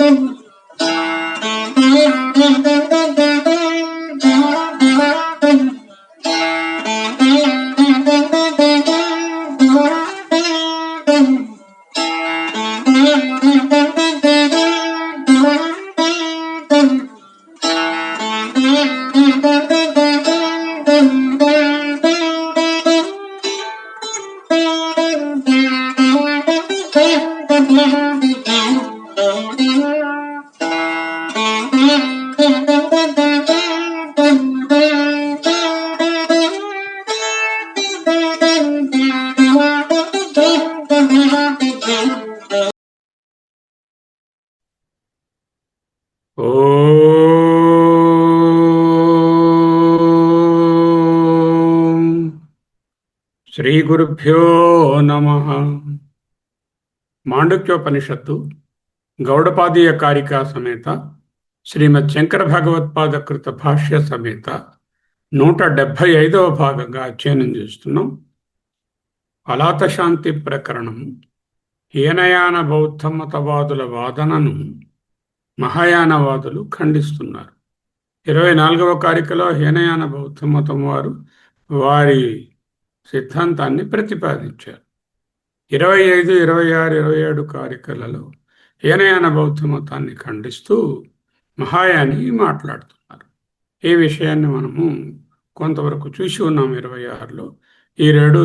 శ్రీ గురుభ్యో నమః. మాండుక్యోపనిషత్తు గౌడపాదీయ కారికా సమేత శ్రీమద్ శంకర భగవత్పాదకృత భాష్య సమేత 175వ భాగంగా అధ్యయనం చేస్తున్నాం. అలాతశాంతి ప్రకరణం. హీనయాన బౌద్ధ మతవాదుల వాదనను మహాయానవాదులు ఖండిస్తున్నారు. 24వ కారికలో హీనయాన బౌద్ధ మతం వారు వారి సిద్ధాంతాన్ని ప్రతిపాదించారు. 25, 26, 27 కారికలలో హీనయాన బౌద్ధ మతాన్ని ఖండిస్తూ మహాయాని మాట్లాడుతున్నారు. ఈ విషయాన్ని మనము కొంతవరకు చూసి ఉన్నాం 26లో. ఈరోజు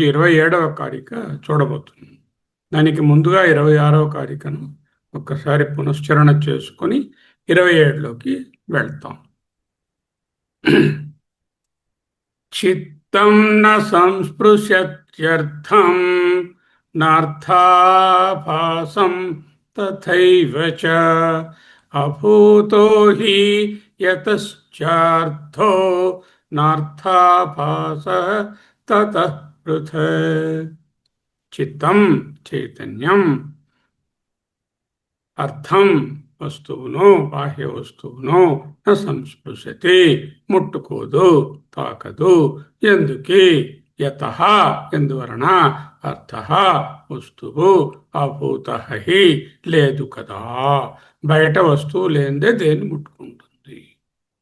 27వ కారిక చూడబోతున్నాం. దానికి ముందుగా 26వ కారికను ఒక్కసారి పునశ్చరణ చేసుకొని 27లోకి వెళ్తాం. చిత్తం న సంస్పృశ్యత్యర్థం నార్థాభాసం తథైవ చ అభూతో హి యతశ్చార్థో నార్థాభాసః తతః పృథక్. చిత్తం చైతన్యం, అర్థం వస్తువును, బాహ్య వస్తువును న సంస్పృశతి ముట్టుకోదు, తాకదు. ఎందుకి? యతః ఎందువలన, అర్థః వస్తువు, అభూతః హి లేదు కదా. బయట వస్తువు లేనిదే దేన్ని ముట్టుకుంటుంది?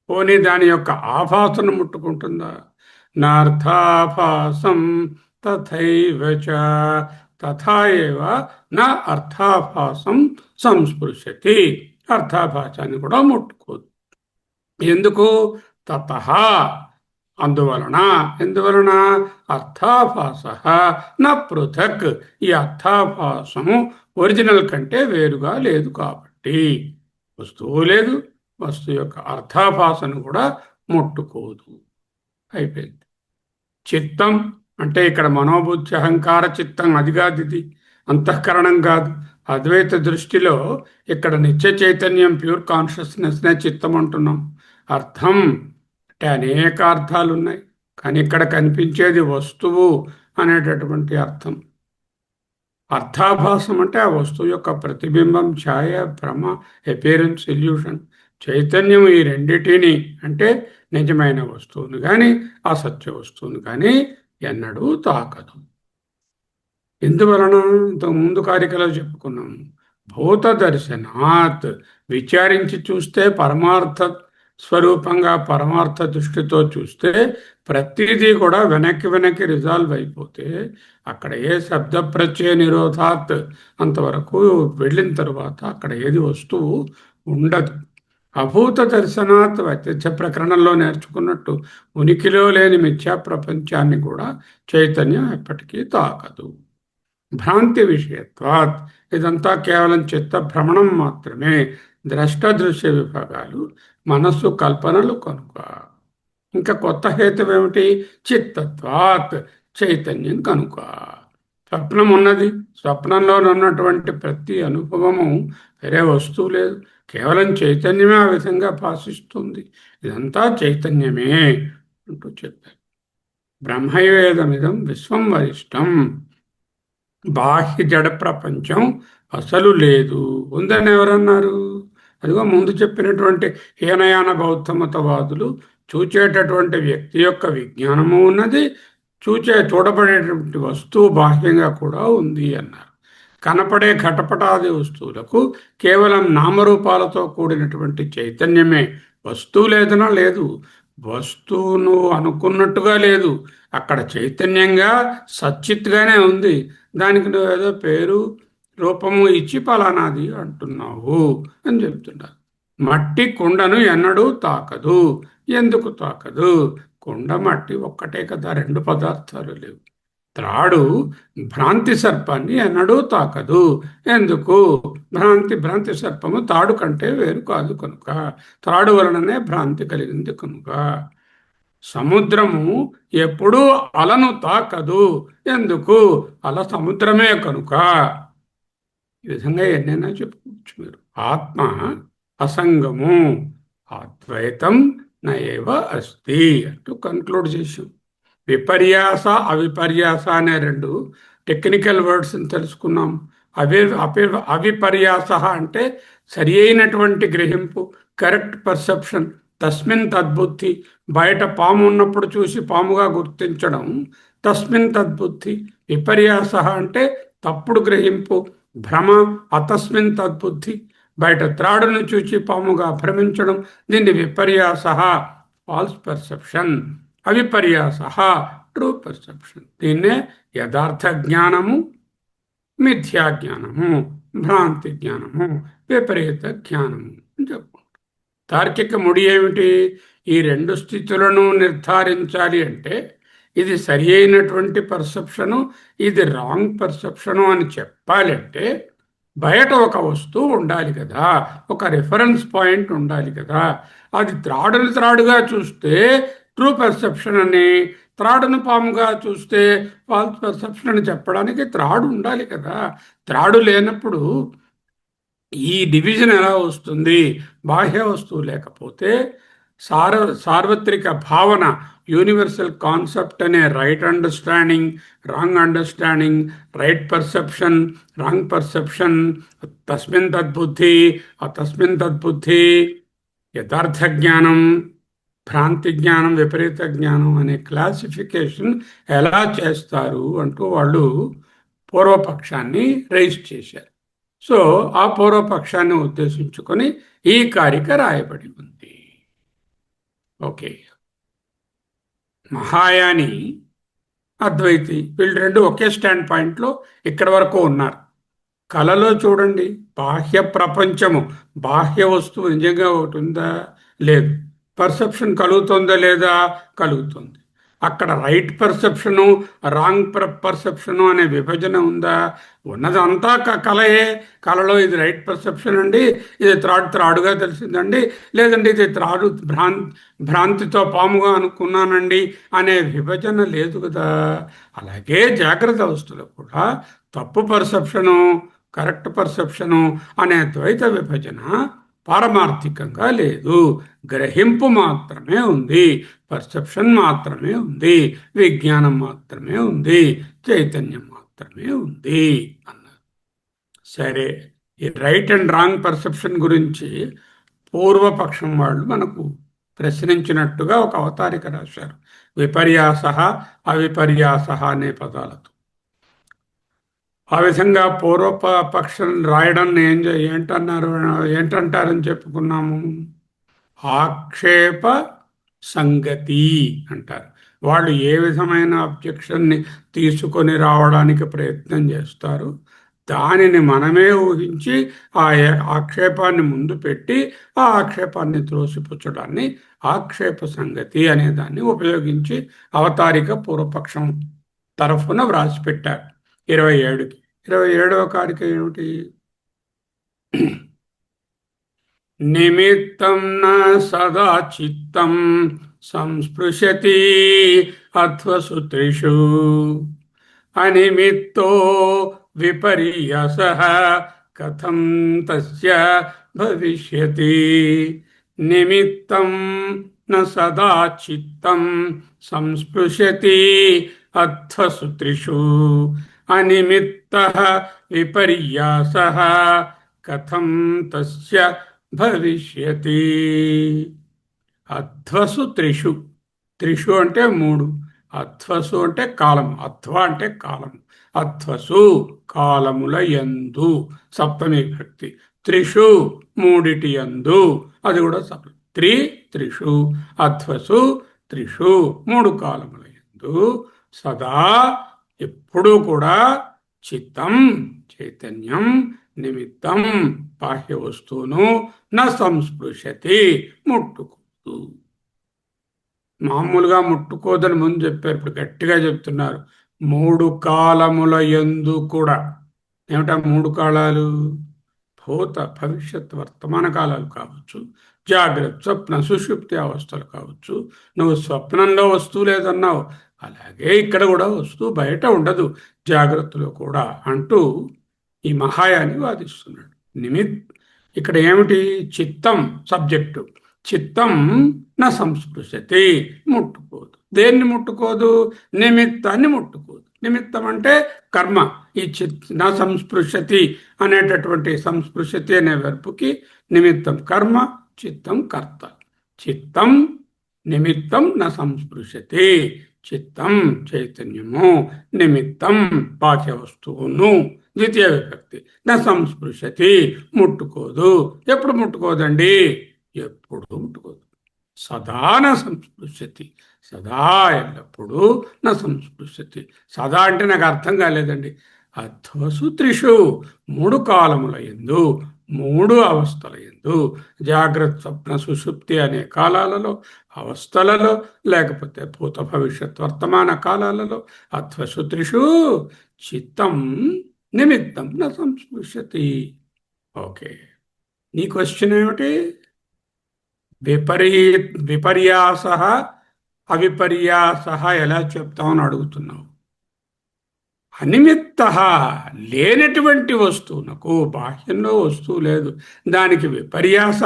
పోనీ దాని యొక్క ఆభాసను ముట్టుకుంటుందా? నార్థాభాసం తథైవ చ తథా ఏవ న అర్థాభాసం సంస్పృశతి. అర్థాభాసాన్ని కూడా ముట్టుకోదు. ఎందుకు? తతః అందువలన. ఎందువలన? అర్థాభాసః న పృథక్. ఈ అర్థాభాసము ఒరిజినల్ కంటే వేరుగా లేదు కాబట్టి. వస్తువు లేదు, వస్తువు యొక్క అర్థాభాసను కూడా ముట్టుకోదు. అయిపోయింది. చిత్తం అంటే ఇక్కడ మనోబుద్ధి అహంకార చిత్తం, అది కాదు, ఇది అంతఃకరణం కాదు. అద్వైత దృష్టిలో ఇక్కడ నిత్య చైతన్యం, ప్యూర్ కాన్షియస్నెస్నే చిత్తం అంటున్నాం. అర్థం అంటే అనేక అర్థాలు ఉన్నాయి, కానీ ఇక్కడ కనిపించేది వస్తువు అనేటటువంటి అర్థం. అర్థాభాసం అంటే ఆ వస్తువు యొక్క ప్రతిబింబం, ఛాయ, భ్రమ, అపియరెన్స్, ఇల్యూషన్. చైతన్యం ఈ రెండిటిని అంటే నిజమైన వస్తువును కానీ అసత్య వస్తువును కానీ ఎన్నడూ తాకదు. ఎందువలన? ఇంతకు ముందు కారికలో చెప్పుకున్నాము. భూత దర్శనాత్, విచారించి చూస్తే, పరమార్థ స్వరూపంగా పరమార్థ దృష్టితో చూస్తే ప్రతిదీ కూడా వెనక్కి రిజాల్వ్ అయిపోతే అక్కడ ఏ శబ్ద ప్రత్యయ నిరోధాత్ అంతవరకు వెళ్ళిన తర్వాత అక్కడ ఏది వస్తువు ఉండదు. అభూత దర్శనాత్, వైత్య ప్రకరణంలో నేర్చుకున్నట్టు ఉనికిలో లేని మిథ్యా ప్రపంచాన్ని కూడా చైతన్యం ఎప్పటికీ తాకదు. భ్రాంతి విషయత్వాత్, ఇదంతా కేవలం చిత్త భ్రమణం మాత్రమే. ద్రష్ట దృశ్య విభాగాలు మనస్సు కల్పనలు కనుక. ఇంకా కొత్త హేతువు ఏమిటి? చిత్తత్వాత్, చైతన్యం కనుక. స్వప్నం ఉన్నది, స్వప్నంలో ఉన్నటువంటి ప్రతి అనుభవము వేరే వస్తువు లేదు, కేవలం చైతన్యమే ఆ విధంగా భాషిస్తుంది. ఇదంతా చైతన్యమే అంటూ చెప్పారు. బ్రహ్మవేదమిదం విశ్వం వరిష్టం. బాహ్య జడ ప్రపంచం అసలు లేదు, ఉందని ఎవరన్నారు? అదిగో ముందు చెప్పినటువంటి హీనయాన బౌద్ధ మతవాదులు చూచేటటువంటి వ్యక్తి యొక్క విజ్ఞానము ఉన్నది, చూడబడేటువంటి వస్తువు బాహ్యంగా కూడా ఉంది అన్నారు. కనపడే ఘటపటాది వస్తువులకు కేవలం నామరూపాలతో కూడినటువంటి చైతన్యమే. వస్తువు లేదనా లేదు, వస్తువును అనుకున్నట్టుగా లేదు, అక్కడ చైతన్యంగా సచ్చిత్గానే ఉంది. దానికి నువ్వు ఏదో పేరు రూపము ఇచ్చి పలానాది అంటున్నావు అని చెప్తున్నారు. మట్టి కుండను ఎన్నడూ తాకదు. ఎందుకు తాకదు? కుండ మట్టి ఒక్కటే కదా, రెండు పదార్థాలు లేవు. త్రాడు భ్రాంతి సర్పాన్ని ఎన్నడూ తాకదు. ఎందుకు? భ్రాంతి సర్పము తాడు కంటే వేరు కాదు కనుక, త్రాడు వలననే భ్రాంతి కలిగింది కనుక. సముద్రము ఎప్పుడూ అలను తాకదు. ఎందుకు? అల సముద్రమే కనుక. ఈ విధంగా ఎన్నైనా చెప్పుకోవచ్చు మీరు. ఆత్మ అసంగము, అద్వైతం నయేవ అస్తి అంటూ కన్క్లూడ్ చేసాం. విపర్యాస అవిపర్యాస అనే రెండు టెక్నికల్ వర్డ్స్ని తెలుసుకున్నాం. అవిపర్యాస అంటే సరి అయినటువంటి గ్రహింపు, కరెక్ట్ పర్సెప్షన్. తస్మిన్ తద్బుద్ధి, బయట పాము ఉన్నప్పుడు చూసి పాముగా గుర్తించడం తస్మిన్ తద్బుద్ధి. విపర్యాస అంటే తప్పుడు గ్రహింపు, భ్రమ. అతస్మిన్ తద్బుద్ధి, బయట త్రాడును చూచి పాముగా భ్రమించడం, దీన్ని విపర్యాస, ఫాల్స్ పర్సెప్షన్. అవిపర్యాస, ట్రూ పర్సెప్షన్. దీన్నే యథార్థ జ్ఞానము, మిథ్యా జ్ఞానము, భ్రాంతి జ్ఞానము, విపరీత జ్ఞానము అని చెప్పుకుంటాం. తార్కిక ముడి ఏమిటి? ఈ రెండు స్థితులను నిర్ధారించాలి అంటే ఇది సరి అయినటువంటి పర్సెప్షను, ఇది రాంగ్ పర్సెప్షను అని చెప్పాలంటే బయట ఒక వస్తువు ఉండాలి కదా, ఒక రిఫరెన్స్ పాయింట్ ఉండాలి కదా. అది త్రాడుగా చూస్తే ట్రూ పర్సెప్షన్ అని, త్రాడును పాముగా చూస్తే ఫాల్స్ పర్సెప్షన్ అని చెప్పడానికి త్రాడు ఉండాలి కదా. త్రాడు లేనప్పుడు ఈ డివిజన్ ఎలా వస్తుంది? బాహ్య వస్తువు లేకపోతే సార్వత్రిక భావన, యూనివర్సల్ కాన్సెప్ట్ అనే right understanding, wrong understanding, right perception, wrong perception, తస్మిన్ తద్బుద్ధి, అతస్మిన్ తద్బుద్ధి, యథార్థ జ్ఞానం, భ్రాంతి జ్ఞానం, విపరీత జ్ఞానం అనే క్లాసిఫికేషన్ ఎలా చేస్తారు అంటూ వాళ్ళు పూర్వపక్షాన్ని రైజ్ చేశారు. సో ఆ పూర్వపక్షాన్ని ఉద్దేశించుకొని ఈ కారిక రాయబడి ఉంది. ఓకే. మహాయాని, అద్వైతి వీళ్ళు రెండు ఒకే స్టాండ్ పాయింట్లో ఇక్కడ వరకు ఉన్నారు. కళలో చూడండి, బాహ్య ప్రపంచము, బాహ్య వస్తువు నిజంగా ఒకటి ఉందా? లేదు. పర్సెప్షన్ కలుగుతుందా లేదా? కలుగుతుంది. అక్కడ రైట్ పర్సెప్షను, రాంగ్ పర్సెప్షను అనే విభజన ఉందా? ఉన్నదంతా కలయే. కళలో ఇది రైట్ పర్సెప్షన్ అండి, ఇది త్రాడుగా తెలిసిందండి, లేదండి ఇది భ్రాంతితో పాముగా అనుకున్నానండి అనే విభజన లేదు కదా. అలాగే జాగ్రత్త అవస్థలో కూడా తప్పు పర్సెప్షను, కరెక్ట్ పర్సెప్షను అనే ద్వైత విభజన పారమార్థికంగా లేదు. గ్రహింపు మాత్రమే ఉంది, పర్సెప్షన్ మాత్రమే ఉంది, విజ్ఞానం మాత్రమే ఉంది, చైతన్యం మాత్రమే ఉంది అన్నారు. సరే, ఈ రైట్ అండ్ రాంగ్ పర్సెప్షన్ గురించి పూర్వపక్షం వాళ్ళు మనకు ప్రశ్నించినట్టుగా ఒక అవతారిక రాశారు, విపర్యాస అవిపర్యాస అనే పదాలతో. ఆ విధంగా పూర్వపక్షం రాయడం ఏంటంటారని చెప్పుకున్నాము? ఆక్షేప సంగతి అంటారు. వాళ్ళు ఏ విధమైన అబ్జెక్షన్ని తీసుకొని రావడానికి ప్రయత్నం చేస్తారు, దానిని మనమే ఊహించి ఆ ఆక్షేపాన్ని ముందు పెట్టి ఆ ఆక్షేపాన్ని త్రోసిపుచ్చడాన్ని ఆక్షేప సంగతి అనే దాన్ని ఉపయోగించి అవతారిక పూర్వపక్షం తరఫున వ్రాసిపెట్టారు. 27కి 27వ కారిక ఏమిటి? నిమిత్తం న సదా చిత్తం సంస్పృశతి అధ్వసూత్రిషు అనిమిత్తో విపర్యాసః కథం తస్య భవిష్యతి. నిమిత్తం న సదా చిత్తం సంస్పృశతి అధ్వసూత్రిషు అనిమిత్తః విపర్యాసః కథం తస్య భవిష్యతి. అధ్వసు త్రిషు, త్రిషు అంటే మూడు, అధ్వసు అంటే కాలము, అధ్వ అంటే కాలము. అధ్వసు కాలముల యందు సప్తమి విభక్తి. త్రిషు మూడిటి యందు, అది కూడా సప్తమి. త్రిషు అధ్వసు త్రిషు మూడు కాలముల యందు సదా ఎప్పుడూ కూడా చిత్తం చైతన్యం నిమిత్తం బాహ్య వస్తువును న సంస్పృశతి ముట్టుకోదు. మామూలుగా ముట్టుకోదని ముందు చెప్పారు, ఇప్పుడు గట్టిగా చెప్తున్నారు. మూడు కాలముల యందు కూడా. ఏమిటా మూడు కాలాలు? భూత భవిష్యత్ వర్తమాన కాలాలు కావచ్చు, జాగ్రత్త స్వప్న సుషుప్తి అవస్థలు కావచ్చు. నువ్వు స్వప్నంలో వస్తువు లేదన్నావు, అలాగే ఇక్కడ కూడా వస్తువు బయట ఉండదు, జాగ్రత్తలో కూడా అంటూ ఈ మహాయాని వాదిస్తున్నాడు. ఇక్కడ ఏమిటి? చిత్తం సబ్జెక్టు. చిత్తం నా సంస్పృశతి ముట్టుకోదు. దేన్ని ముట్టుకోదు? నిమిత్తాన్ని ముట్టుకోదు. నిమిత్తం అంటే కర్మ. ఈ నా సంస్పృశతి అనేటటువంటి సంస్పృశతి అనే వెర్పుకి నిమిత్తం కర్మ, చిత్తం కర్త. చిత్తం నిమిత్తం నా సంస్పృశతి. చిత్తం చైతన్యము, నిమిత్తం బాహ్య వస్తువును, ద్వితీయ విభక్తి. నా సంస్పృశతి ముట్టుకోదు. ఎప్పుడు ముట్టుకోదండి? ఎప్పుడు ముట్టుకోదు. సదా నా సంస్పృశతి, సదా ఎల్లప్పుడూ నా సంస్పృశతి. సదా అంటే నాకు అర్థం కాలేదండి. అధ్వసు త్రిషు మూడు కాలముల యందు, మూడు అవస్థల యందు, జాగ్రత్త స్వప్న సుషుప్తి అనే కాలాలలో, అవస్థలలో, లేకపోతే భూత భవిష్యత్ వర్తమాన కాలాలలో అధ్వసు త్రిషు చిత్తం నిమిత్తం నా సంస్పృశతి. ఓకే, నీ క్వశ్చన్ ఏమిటి? విపర్యాస అవిపర్యాస ఎలా చెప్తామని అడుగుతున్నావు. అనిమిత్త లేనటువంటి వస్తువునకు, బాహ్యంలో వస్తువు లేదు, దానికి విపర్యాస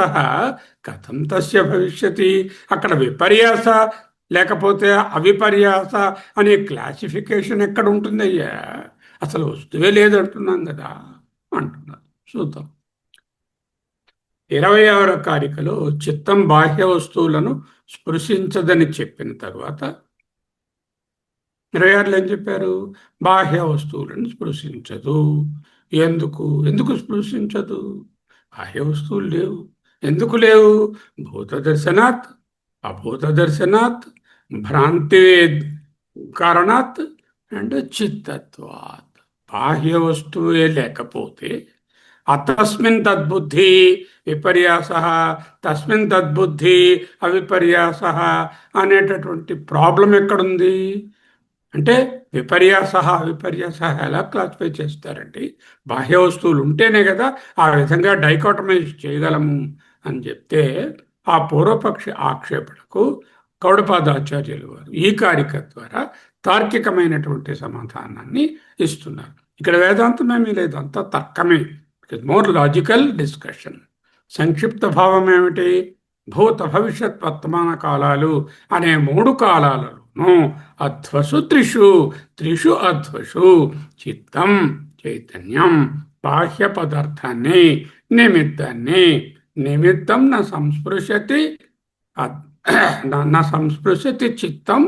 కథం తస్య భవిష్యతి. అక్కడ విపర్యాస లేకపోతే అవిపర్యాస అనే క్లాసిఫికేషన్ ఎక్కడ ఉంటుందయ్యా? అసలు వస్తువే లేదంటున్నాం కదా అంటున్నారు. చూద్దాం. 26వ కారికలో చిత్తం బాహ్య వస్తువులను స్పృశించదని చెప్పిన తర్వాత 26లో ఏం చెప్పారు? బాహ్య వస్తువులను స్పృశించదు. ఎందుకు స్పృశించదు? బాహ్య వస్తువులు లేవు. ఎందుకు లేవు? భూత దర్శనాత్, అభూత దర్శనాత్, భ్రాంతి కారణాత్ అండ్ చిత్తత్వాత్. బాహ్య వస్తువే లేకపోతే అతస్మిన్ తద్బుద్ధి విపర్యాస, తస్మిన్ తద్బుద్ధి అవిపర్యాస అనేటటువంటి ప్రాబ్లం ఎక్కడుంది అంటే, విపర్యాస అవిపర్యాస ఎలా క్లాసిఫై చేస్తారండి? బాహ్య వస్తువులు ఉంటేనే కదా ఆ విధంగా డైకాటమైజ్ చేయగలము అని చెప్తే, ఆ పూర్వపక్ష ఆక్షేపణకు గౌడపాదాచార్యులు వారు ఈ కారిక ద్వారా తార్కికమైనటువంటి సమాధానాన్ని ఇస్తున్నారు. ఇక్కడ వేదాంతం ఏమీ లేదు, అంతా తర్కమే. More logical discussion. సంక్షిప్త భావం ఏమిటి? భూత భవిష్యత్ వర్తమాన కాలాలు అనే మూడు కాలాలలోనూ అధ్వసు త్రిషు అధ్వసు చిత్తం చైతన్యం బాహ్య పదార్థాన్ని నిమిత్తాన్ని, నిమిత్తం నా సంస్పృశతి చిత్తం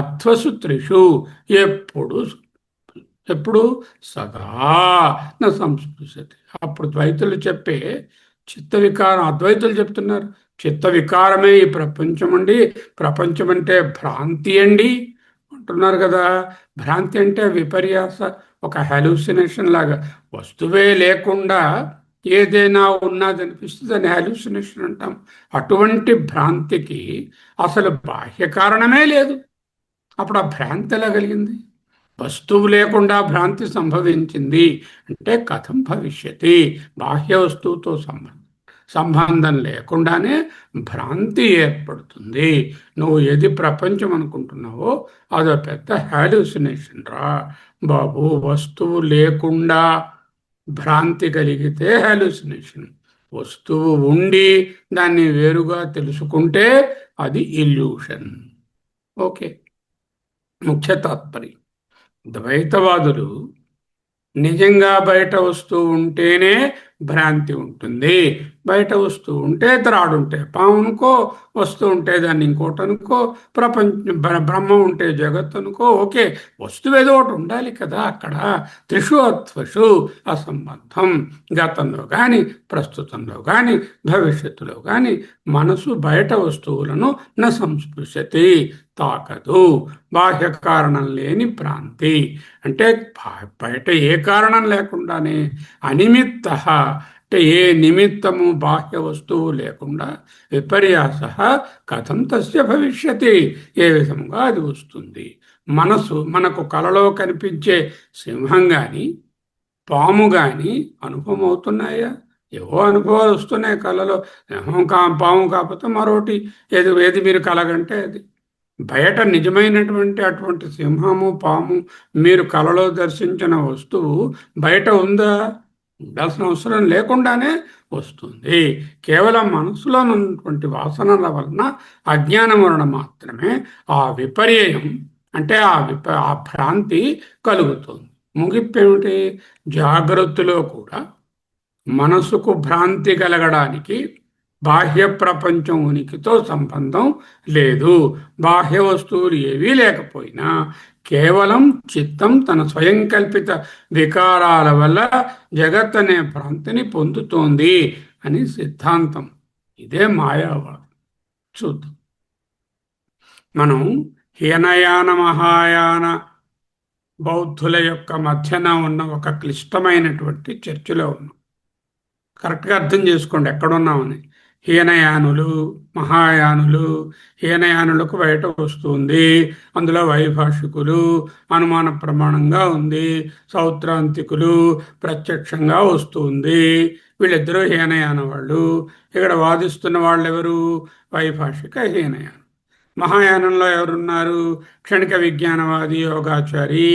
అధ్వసు త్రిషు ఎప్పుడు సదా నా సంస్పృశతి. అప్పుడు ద్వైతులు చెప్పే చిత్త వికారం, అద్వైతులు చెప్తున్నారు చిత్త వికారమే ఈ ప్రపంచం అండి, ప్రపంచం అంటే భ్రాంతి అండి అంటున్నారు కదా. భ్రాంతి అంటే విపర్యాస, ఒక హాలూసినేషన్ లాగా. వస్తువే లేకుండా ఏదైనా ఉన్నదనిపిస్తుంది, దాన్ని హాలూసినేషన్ అంటాం. అటువంటి భ్రాంతికి అసలు బాహ్య కారణమే లేదు. అప్పుడు ఆ భ్రాంతి ఎలా కలిగింది? వస్తువు లేకుండా భ్రాంతి సంభవించింది అంటే కథం భవిష్యతి. బాహ్య వస్తువుతో సంబంధం లేకుండానే భ్రాంతి ఏర్పడుతుంది. నువ్వు ఏది ప్రపంచం అనుకుంటున్నావో అదో పెద్ద హాల్యూసినేషన్ రా బాబు. వస్తువు లేకుండా భ్రాంతి కలిగితే హాల్యూసినేషన్. వస్తువు ఉండి దాన్ని వేరుగా తెలుసుకుంటే అది ఇల్యూషన్. ఓకే, ముఖ్య తాత్పర్యం. ద్వైతవాదులు నిజంగా బయట వస్తువు ఉంటేనే భ్రాంతి ఉంటుంది, బయట వస్తువు ఉంటే త్రాడుంటే పాము అనుకో, వస్తువు ఉంటే దాన్ని ఇంకోటి అనుకో, బ్రహ్మ ఉంటే జగత్ అనుకో. ఓకే, వస్తువు ఏదో ఒకటి ఉండాలి కదా అక్కడ. త్రిషు అత్వషు అసంబద్ధం. గతంలో కానీ, ప్రస్తుతంలో కానీ, భవిష్యత్తులో కానీ మనసు బయట వస్తువులను న సంస్పృశతి, తాకదు. బాహ్య కారణం లేని భ్రాంతి అంటే బయట ఏ కారణం లేకుండానే అనిమిత్త అంటే ఏ నిమిత్తము బాహ్య వస్తువు లేకుండా విపర్యాస కథం తస్య భవిష్యతి, ఏ విధంగా అది వస్తుంది. మనసు మనకు కలలో కనిపించే సింహం కానీ పాము కానీ అనుభవం అవుతున్నాయా? ఏవో అనుభవాలు వస్తున్నాయి కళలో. సింహం పాము కాకపోతే మరోటి ఏది ఏది మీరు కలగంటే అది. బయట నిజమైనటువంటి అటువంటి సింహము పాము మీరు కలలో దర్శించిన వస్తువు బయట ఉందా? ఉండాల్సిన అవసరం లేకుండానే వస్తుంది. కేవలం మనసులో ఉన్నటువంటి వాసనల వలన అజ్ఞానం వలన మాత్రమే ఆ విపర్యయం అంటే ఆ భ్రాంతి కలుగుతుంది. ముగిప్పేమిటి? జాగ్రత్తలో కూడా మనసుకు భ్రాంతి కలగడానికి బాహ్య ప్రపంచం ఉనికితో సంబంధం లేదు. బాహ్య వస్తువులు ఏవీ లేకపోయినా కేవలం చిత్తం తన స్వయం కల్పిత వికారాల వల్ల జగత్ అనే భ్రాంతిని పొందుతోంది అని సిద్ధాంతం. ఇదే మాయావాదం. చూద్దాం. మనం హీనయాన మహాయాన బౌద్ధుల యొక్క మధ్యన ఉన్న ఒక క్లిష్టమైనటువంటి చర్చలో ఉన్నాం. కరెక్ట్గా అర్థం చేసుకోండి ఎక్కడున్నామని. హీనయానులు, మహాయానులు. హీనయానులకు బయట వస్తుంది, అందులో వైభాషికులు అనుమాన ప్రమాణంగా ఉంది, సౌత్రాంతికులు ప్రత్యక్షంగా వస్తుంది. వీళ్ళిద్దరూ హీనయాన వాళ్ళు. ఇక్కడ వాదిస్తున్న వాళ్ళు ఎవరు? వైభాషిక హీనయానం. మహాయానంలో ఎవరున్నారు? క్షణిక విజ్ఞానవాది యోగాచారి,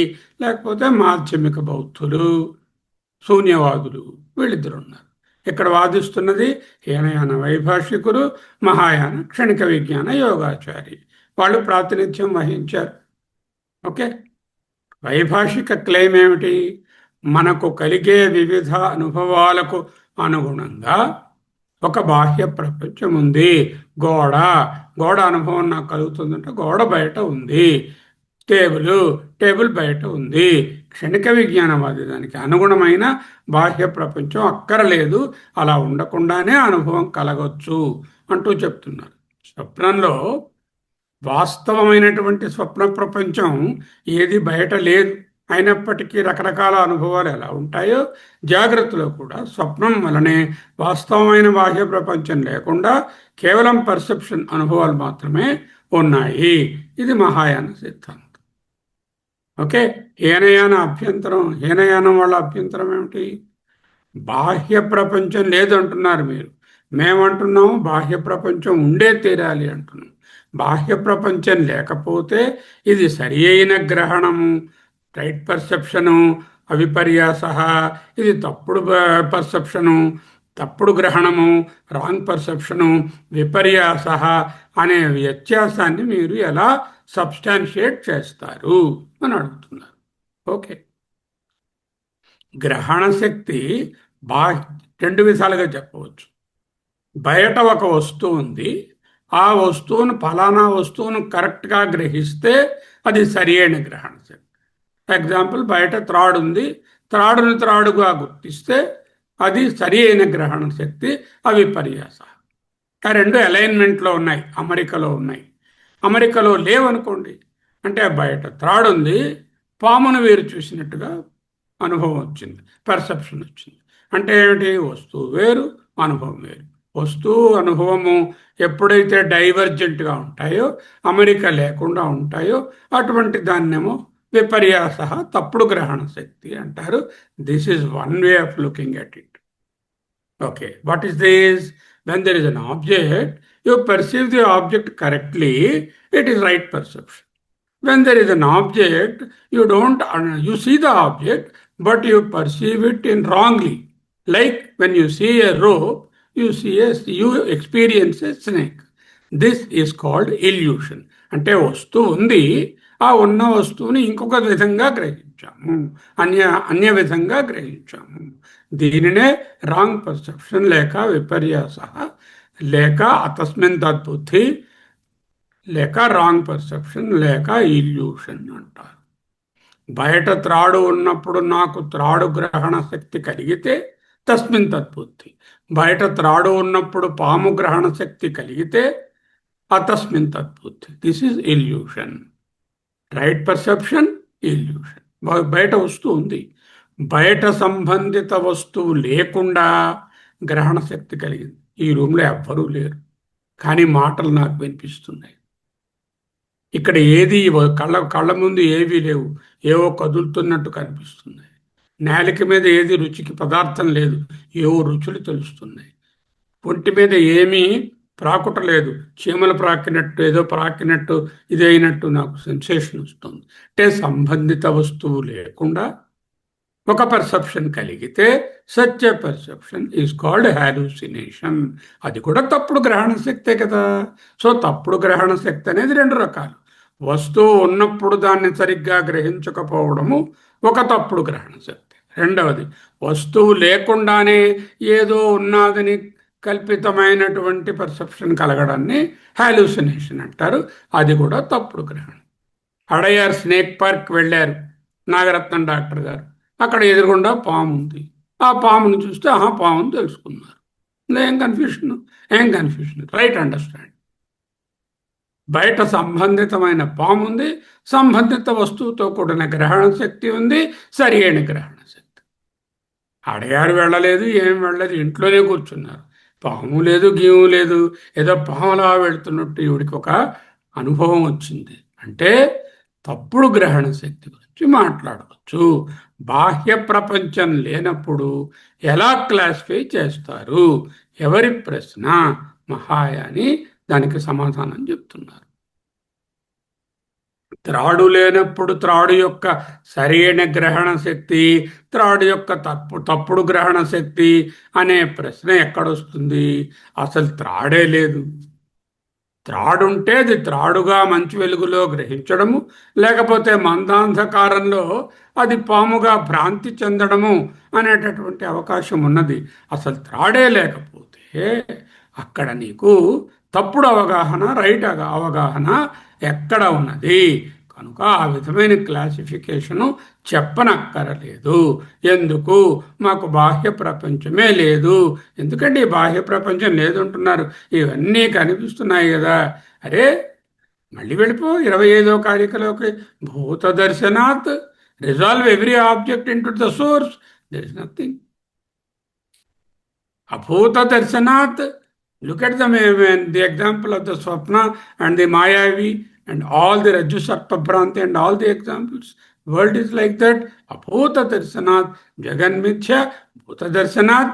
లేకపోతే మాధ్యమిక బౌద్ధులు, శూన్యవాదులు. వీళ్ళిద్దరు ఉన్నారు. ఇక్కడ వాదిస్తున్నది హీనయాన వైభాషికులు, మహాయాన క్షణిక విజ్ఞాన యోగాచారి. వాళ్ళు ప్రాతినిధ్యం వహించారు. ఓకే, వైభాషిక క్లెయిమ్ ఏమిటి? మనకు కలిగే వివిధ అనుభవాలకు అనుగుణంగా ఒక బాహ్య ప్రపంచం ఉంది. గోడ అనుభవం నాకు కలుగుతుందంటే గోడ బయట ఉంది. టేబుల్ బయట ఉంది. క్షణిక విజ్ఞానవాది దానికి అనుగుణమైన బాహ్య ప్రపంచం అక్కరలేదు, అలా ఉండకుండానే అనుభవం కలగవచ్చు అంటూ చెప్తున్నారు. స్వప్నంలో వాస్తవమైనటువంటి స్వప్న ప్రపంచం ఏది బయట లేదు. అయినప్పటికీ రకరకాల అనుభవాలు ఎలా ఉంటాయో జాగ్రత్తలో కూడా స్వప్నం వలనే వాస్తవమైన బాహ్య ప్రపంచం లేకుండా కేవలం పర్సెప్షన్ అనుభవాలు మాత్రమే ఉన్నాయి. ఇది మహాయాన సిద్ధాంతం. ఓకే, హీనయానం వాళ్ళ అభ్యంతరం ఏమిటి? బాహ్య ప్రపంచం లేదంటున్నారు మీరు. మేమంటున్నాము బాహ్య ప్రపంచం ఉండే తీరాలి అంటున్నాం. బాహ్య ప్రపంచం లేకపోతే ఇది సరి అయిన గ్రహణము, రైట్ పర్సెప్షను, అవిపర్యాస. ఇది తప్పుడు పర్సెప్షను, తప్పుడు గ్రహణము, రాంగ్ పర్సెప్షను, విపర్యాస అనే వ్యత్యాసాన్ని మీరు ఎలా సబ్స్టాన్షియేట్ చేస్తారు అని అడుగుతున్నారు. ఓకే, గ్రహణ శక్తి రెండు విధాలుగా చెప్పవచ్చు. బయట ఒక వస్తువు ఉంది, ఆ వస్తువును ఫలానా వస్తువును కరెక్ట్గా గ్రహిస్తే అది సరి అయిన గ్రహణ శక్తి. ఎగ్జాంపుల్, బయట త్రాడు ఉంది, త్రాడును త్రాడుగా గుర్తిస్తే అది సరి అయిన గ్రహణ శక్తి. అవిపర్యాస. ఆ రెండు అలైన్మెంట్లో ఉన్నాయి, అమరికలో ఉన్నాయి. అమరికలో లేవనుకోండి, అంటే బయట త్రాడు ఉంది, పామును వేరు చూసినట్టుగా అనుభవం వచ్చింది, పర్సెప్షన్ వచ్చింది. అంటే ఏమిటి? వస్తువు వేరు, అనుభవం వేరు. వస్తువు అనుభవము ఎప్పుడైతే డైవర్జెంట్గా ఉంటాయో, అమరిక లేకుండా ఉంటాయో, అటువంటి దాన్నేమో విపర్యాస, తప్పుడు గ్రహణ శక్తి అంటారు. This is one way of looking at it. Okay, what is this? When there is an object, you perceive the object correctly, it is right perception. When there is an object, you see the object, but you perceive it in wrongly. Like when you see a rope, you experience a snake. This is called illusion. అంటే వస్తువు ఉంది, ఆ ఉన్న వస్తువుని ఇంకొక విధంగా గ్రహించాము, అన్య విధంగా గ్రహించాము. దీనినే రాంగ్ పర్సెప్షన్ లేక విపర్యాస లేక అతస్మిన్ తద్బుద్ధి లేక రాంగ్ పర్సెప్షన్ లేక ఇల్యూషన్ అంటారు. బయట త్రాడు ఉన్నప్పుడు నాకు త్రాడు గ్రహణ శక్తి కలిగితే తస్మిన్ తద్బుద్ధి, బయట త్రాడు ఉన్నప్పుడు పాము గ్రహణ శక్తి కలిగితే అతస్మిన్ తద్బుద్ధి. This is illusion. Right perception, illusion. బయట వస్తువు ఉంది, బయట సంబంధిత వస్తువు లేకుండా గ్రహణ శక్తి కలిగింది. ఈ రూమ్లో ఎవ్వరూ లేరు, కానీ మాటలు నాకు వినిపిస్తున్నాయి. ఇక్కడ ఏది కళ్ళ ముందు ఏవీ లేవు, ఏవో కదులుతున్నట్టు కనిపిస్తున్నాయి. నేలకి మీద ఏది రుచికి పదార్థం లేదు, ఏవో రుచులు తెలుస్తున్నాయి. ఒంటి మీద ఏమీ ప్రాకుటలేదు, చీమలు ప్రాకినట్టు ఏదో ప్రాకినట్టు ఇదైనట్టు నాకు సెన్సేషన్ వస్తుంది. అంటే సంబంధిత వస్తువు లేకుండా ఒక పర్సెప్షన్ కలిగితే సత్య పర్సెప్షన్ ఈజ్ కాల్డ్ హాలూసినేషన్. అది కూడా తప్పుడు గ్రహణ శక్తే కదా. సో తప్పుడు గ్రహణ శక్తి అనేది రెండు రకాలు. వస్తువు ఉన్నప్పుడు దాన్ని సరిగ్గా గ్రహించకపోవడము ఒక తప్పుడు గ్రహణ శక్తి. రెండవది, వస్తువు లేకుండానే ఏదో ఉన్నదని కల్పితమైనటువంటి పర్సెప్షన్ కలగడాన్ని హాలూసినేషన్ అంటారు. అది కూడా తప్పుడు గ్రహణం. అడయార్ స్నేక్ పార్క్ వెళ్ళారు నాగరత్నం డాక్టర్ గారు. అక్కడ ఎదురుగుండా పాము ఉంది. ఆ పామును చూస్తే పాముని తెలుసుకున్నారు. ఏం కన్ఫ్యూషన్, రైట్ అండర్స్టాండ్. బయట సంబంధితమైన పాము ఉంది, సంబంధిత వస్తువుతో కూడిన గ్రహణ శక్తి ఉంది, సరి అయిన గ్రహణ శక్తి. అడయారు వెళ్ళలేదు, ఏం వెళ్ళలేదు, ఇంట్లోనే కూర్చున్నారు. పాము లేదు, గీము లేదు, ఏదో పాములా వెళ్తున్నట్టు ఈవిడికి ఒక అనుభవం వచ్చింది. అంటే తప్పుడు గ్రహణ శక్తి గురించి మాట్లాడవచ్చు. బాహ్య ప్రపంచం లేనప్పుడు ఎలా క్లాసిఫై చేస్తారు? ఎవరి ప్రశ్న? మహాయాని దానికి సమాధానం చెప్తున్నారు. త్రాడు లేనప్పుడు త్రాడు యొక్క సరైన గ్రహణ శక్తి, త్రాడు యొక్క తప్పుడు గ్రహణ శక్తి అనే ప్రశ్న ఎక్కడొస్తుంది? అసలు త్రాడే లేదు. త్రాడుంటే అది త్రాడుగా మంచి వెలుగులో గ్రహించడము, లేకపోతే మందాంధకారంలో అది పాముగా భ్రాంతి చెందడము అనేటటువంటి అవకాశం ఉన్నది. అసలు త్రాడే లేకపోతే అక్కడ నీకు తప్పుడు అవగాహన, రైట్ అవగాహన ఎక్కడ ఉన్నది? కనుక ఆ విధమైన క్లాసిఫికేషను చెప్పనక్కరలేదు. ఎందుకు? మాకు బాహ్య ప్రపంచమే లేదు. ఎందుకంటే ఈ బాహ్య ప్రపంచం లేదంటున్నారు, ఇవన్నీ కనిపిస్తున్నాయి కదా. అరే మళ్ళీ వెళ్ళిపో 25వ కారికలోకి. భూత దర్శనాత్ resolve every object into the source, there is nothing. అభూత దర్శనాత్, look at the example of the Swapna and the Mayavi and all the Rajju Sarpa Bhranti and all the examples. World is like that. Abhuta Darshanat Jagan Mithya. Bhuta Darshanat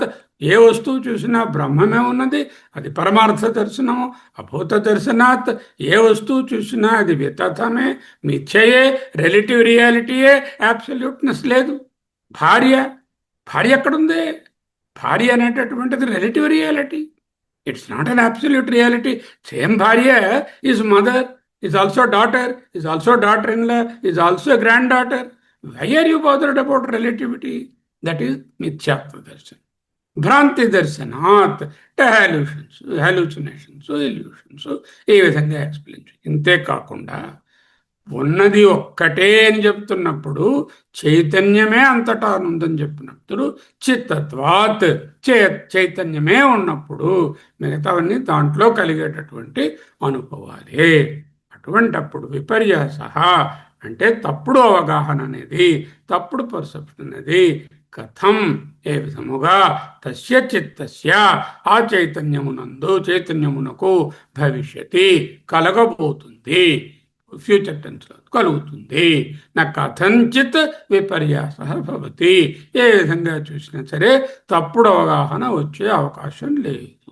ఏ వస్తువు చూసినా బ్రహ్మమే ఉన్నది, అది పరమార్థ దర్శనము. అభూత దర్శనాత్ ఏ వస్తువు చూసినా అది వితథమే, మిథ్యయే, రిలేటివ్ రియాలిటీయే, అబ్సల్యూట్నెస్ లేదు. భార్య ఎక్కడుంది? భార్య అనేటటువంటిది relative reality. It's not an absolute reality. Same Bharya is mother, is also daughter, is also daughter-in-law, is also a granddaughter. Why are you bothered about relativity? That is Mithyatva Darshan. Bhranti Darshanat, hallucinations, illusions. ఈ విధంగా explain చేయి. ఇంతే కాకుండా ఉన్నది ఒక్కటే అని చెప్తున్నప్పుడు చైతన్యమే అంతటా ఉందని చెప్పినప్పుడు చిత్తత్వాత్ చైతన్యమే ఉన్నప్పుడు మిగతావన్నీ దాంట్లో కలిగేటటువంటి అనుభవాలే. అటువంటప్పుడు విపర్యాస అంటే తప్పుడు అవగాహన అనేది, తప్పుడు పర్సెప్షన్ అనేది కథం ఏ విధముగా తస్య చిత్తస్య ఆ చైతన్యమునకు భవిష్యతి కలగబోతుంది, ఫ్యూచర్ టెన్స్లో కలుగుతుంది. నా కథంచిత్ విపర్యాస భవతి. ఏ విధంగా చూసినా సరే తప్పుడు అవగాహన వచ్చే అవకాశం లేదు.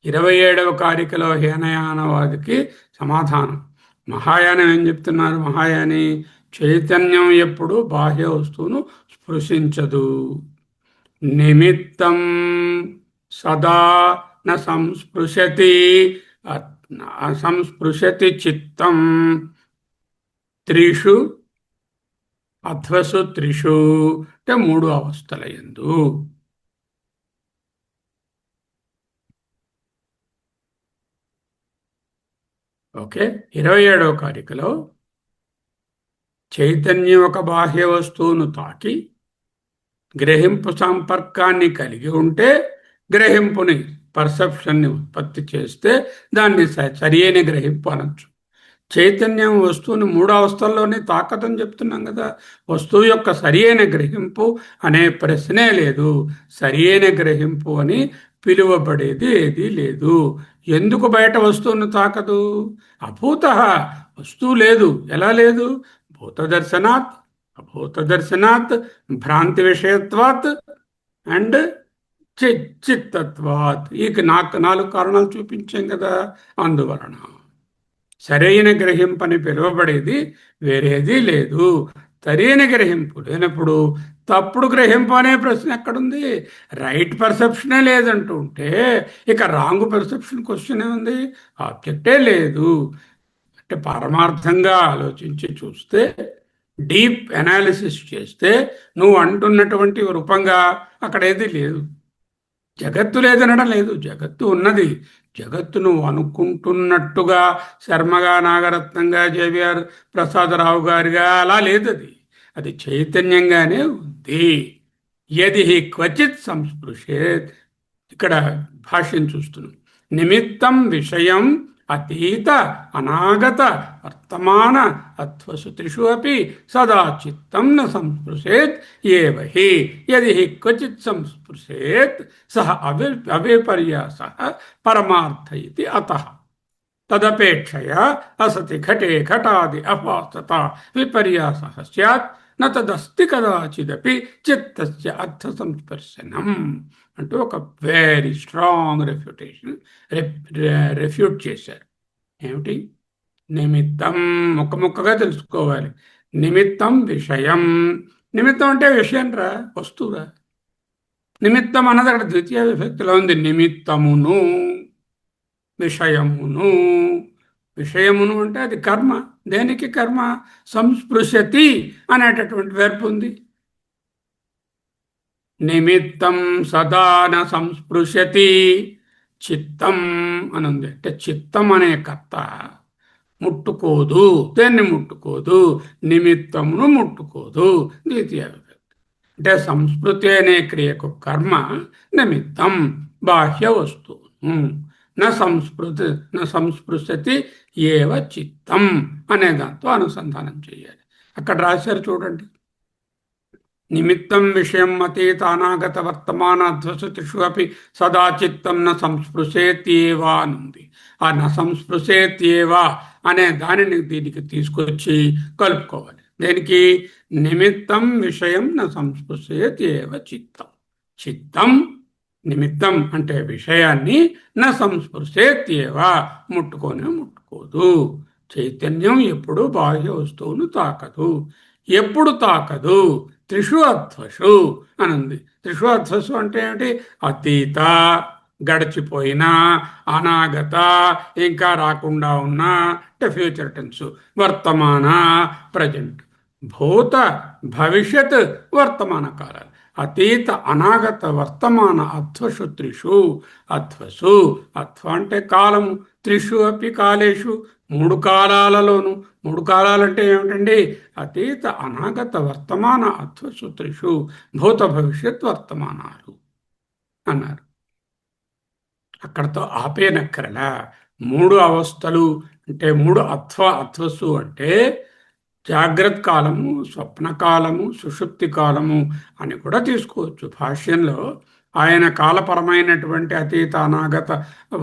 27వ కారికలో హీనయానవాదికి సమాధానం. మహాయానం ఏం చెప్తున్నారు? మహాయాని చైతన్యం ఎప్పుడు బాహ్య వస్తువును స్పృశించదు. నిమిత్తం సదా న సంస్పృశతి చిత్తం త్రిషు అంటే మూడు అవస్థల యందు. ఓకే. 27వ కారికలో చైతన్యం ఒక బాహ్య వస్తువును తాకి గ్రహింపు సంపర్కాన్ని కలిగి ఉంటే గ్రహింపుని పర్సెప్షన్ని ఉత్పత్తి చేస్తే దాన్ని సరి అయిన గ్రహింపు అనొచ్చు. చైతన్యం వస్తువుని మూడు అవస్థల్లోనే తాకదని చెప్తున్నాం కదా. వస్తువు యొక్క సరి అయిన గ్రహింపు అనే ప్రశ్నే లేదు. సరి అయిన గ్రహింపు అని పిలువబడేది ఏదీ లేదు. ఎందుకు బయట వస్తువును తాకదు? అభూత, వస్తువు లేదు. ఎలా లేదు? భూత దర్శనాత్, అభూత దర్శనాత్, భ్రాంతి విషయత్వాత్ అండ్ చిత్తత్వాత్. ఈ నాలుగు కారణాలు చూపించాం కదా. అందువలన సరైన గ్రహింపు అని పిలువబడేది వేరేది లేదు. సరైన గ్రహింపు లేనప్పుడు తప్పుడు గ్రహింపు అనే ప్రశ్న ఎక్కడుంది? రైట్ పర్సెప్షనే లేదంటూ ఉంటే ఇక రాంగ్ పర్సెప్షన్ క్వశ్చన్ ఉంది. ఆబ్జెక్టే లేదు. అంటే పరమార్థంగా ఆలోచించి చూస్తే, డీప్ అనాలిసిస్ చేస్తే నువ్వు అంటున్నటువంటి రూపంగా అక్కడ ఏది లేదు. జగత్తు లేదనడం లేదు, జగత్తు ఉన్నది. జగత్తు నువ్వు అనుకుంటున్నట్టుగా శర్మగా, నాగరత్నంగా, జేవిఆర్ ప్రసాదరావు గారిగా అలా లేదు. అది అది చైతన్యంగానే ఉంది. యది క్వచిత్ సంస్పృశేత్. ఇక్కడ భాష్యం చూస్తున్నాం. నిమిత్తం విషయం అతీత అనాగత వర్తమాన అత్వసు త్రిషు అపి సదా చిత్తం న సంస్పృశేత్ ఏవ హి యది క్వచిత్ సంస్పృశేత్ సహ అవిపర్యాసః పరమార్థ ఇతి అతః తదపేక్షయా అసతి ఘటే ఘటాది అపాస్తత విపర్యాసః స్యాత్ న తదస్తి కదాచిదపి చిత్తస్య అర్థ సంస్పర్శనం అంటూ ఒక వెరీ స్ట్రాంగ్ రెఫ్యూట్ చేశారు. ఏమిటి? నిమిత్తం ముక్కగా తెలుసుకోవాలి. నిమిత్తం విషయం. నిమిత్తం అంటే విషయం రా, వస్తువురా. నిమిత్తం అన్నది అక్కడ ద్వితీయ విభక్తిలో ఉంది. నిమిత్తమును, విషయమును. విషయమును అంటే అది కర్మ. దేనికి కర్మ? సంస్పృశతి అనేటటువంటి వెర్బ్ ఉంది. నిమిత్తం సదాన సంస్పృశతి చిత్తం అని ఉంది. అంటే చిత్తం అనే కర్త ముట్టుకోదు. దేన్ని ముట్టుకోదు? నిమిత్తమును ముట్టుకోదు. ద్వితీయ విభక్తి. అంటే సంస్కృతి అనే క్రియకు కర్మ నిమిత్తం, బాహ్య వస్తువును. న సంస్పృశతి ఏవ చిత్తం అనే దాంతో అనుసంధానం చేయాలి. అక్కడ రాశారు చూడండి. నిమిత్తం విషయం అతీత అనాగత వర్తమానాధ్వసతిషు అపి సదా చిత్తం న సంస్పృశేత్యేవా అనుంది. ఆ న సంస్పృశేత్యేవా అనే దానిని దీనికి తీసుకొచ్చి కలుపుకోవాలి. దేనికి? నిమిత్తం విషయం న సంస్పృశేత్యేవ చిత్తం. చిత్తం నిమిత్తం అంటే విషయాన్ని న సంస్పృశేత్యేవా ముట్టుకోదు. చైతన్యం ఎప్పుడు బాహ్య వస్తువును తాకదు. ఎప్పుడు తాకదు? త్రిషు అధ్వసు అనుంది. త్రిషు అధ్వసు అంటే ఏమిటి? అతీత, గడిచిపోయిన, అనాగత, ఇంకా రాకుండా ఉన్న అంటే ఫ్యూచర్ టెన్స్, వర్తమాన ప్రజెంట్, భూత భవిష్యత్ వర్తమాన కాలాలు. అతీత అనాగత వర్తమాన అధ్వసు త్రిషు. అధ్వసు, అధ్వ అంటే కాలము. త్రిషు అపి కాలేషు, మూడు కాలాలలోను. మూడు కాలాలంటే ఏమిటండి? అతీత అనాగత వర్తమాన అధ్వసు త్రిషు, భూత భవిష్యత్ వర్తమానాలు అన్నారు. అక్కడతో ఆపేనక్కరలా. మూడు అవస్థలు అంటే మూడు అధ్వసు అంటే జాగ్రత్త కాలము, స్వప్నకాలము, సుషుప్తి కాలము అని కూడా తీసుకోవచ్చు. భాష్యంలో ఆయన కాలపరమైనటువంటి అతీత అనాగత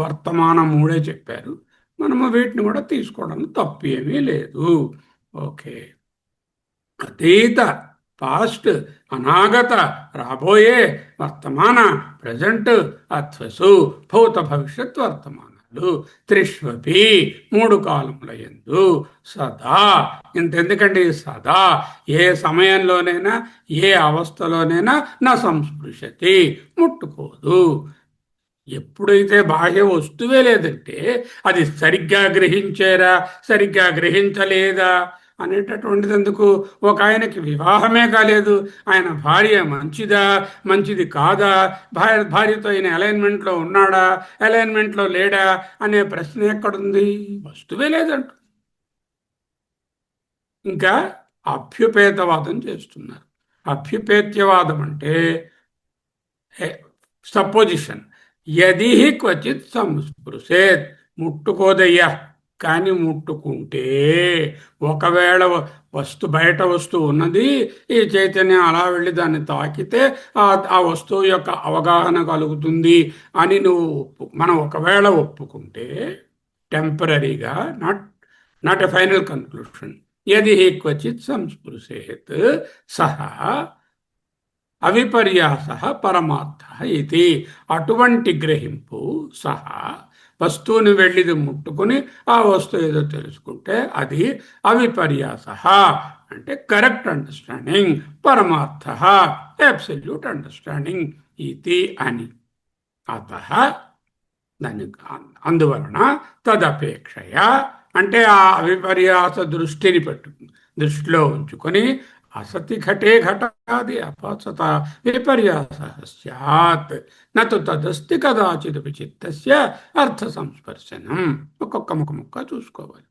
వర్తమాన మూడే చెప్పారు. మనము వీటిని కూడా తీసుకోవడం తప్పు ఏమీ లేదు. ఓకే. అతీత పాస్ట్, అనాగత రాబోయే, వర్తమాన ప్రజెంట్, అధ్వసు భూత భవిష్యత్ వర్తమానాలు త్రిష్వపి మూడు కాలముల యందు సదా. ఇంతెందుకండి? సదా ఏ సమయంలోనైనా ఏ అవస్థలోనైనా నా సంస్పృశతి ముట్టుకోదు. ఎప్పుడైతే బాహ్య వస్తువే లేదంటే అది సరిగ్గా గ్రహించారా, సరిగ్గా గ్రహించలేదా అనేటటువంటిది ఎందుకు? ఒక ఆయనకి వివాహమే కాలేదు, ఆయన భార్య మంచిదా మంచిది కాదా, భార్యతో ఆయన అలైన్మెంట్లో ఉన్నాడా అలైన్మెంట్లో లేడా అనే ప్రశ్న ఎక్కడుంది? వస్తువే లేదంట. ఇంకా అభ్యుపేతవాదం చేస్తున్నారు. అభ్యుపేత్యవాదం అంటే సపోజిషన్. యది క్వచిత్ సంస్పృశేత్, ముట్టుకోదయ్యా, కానీ ముట్టుకుంటే ఒకవేళ బయట వస్తువు ఉన్నది, ఈ చైతన్యం అలా వెళ్ళి దాన్ని తాకితే ఆ వస్తువు యొక్క అవగాహన కలుగుతుంది అని మనం ఒకవేళ ఒప్పుకుంటే, టెంపరీగా, not not a final conclusion. యది క్వచిత్ సంస్పృశేత్ సహా అవిపర్యాస పరమార్థ ఇది. అటువంటి గ్రహింపు సహా వస్తువుని వెళ్ళిది ముట్టుకుని ఆ వస్తువు ఏదో తెలుసుకుంటే అది అవిపర్యాస అంటే కరెక్ట్ అండర్స్టాండింగ్, పరమార్థ అబ్సల్యూట్ అండర్స్టాండింగ్ ఇది అని. అత దాని అందువలన తదపేక్షయ అంటే ఆ అవిపర్యాస దృష్టిని దృష్టిలో ఉంచుకొని అసతి ఘటే ఘటాది అపాసత విపర్యాస స్యాత్ నతు తదస్తి కదాచిదపి చిత్తస్య అర్థ సంస్పర్శనం. ఒక్కొక్క ముక్క చూసుకోవాలి.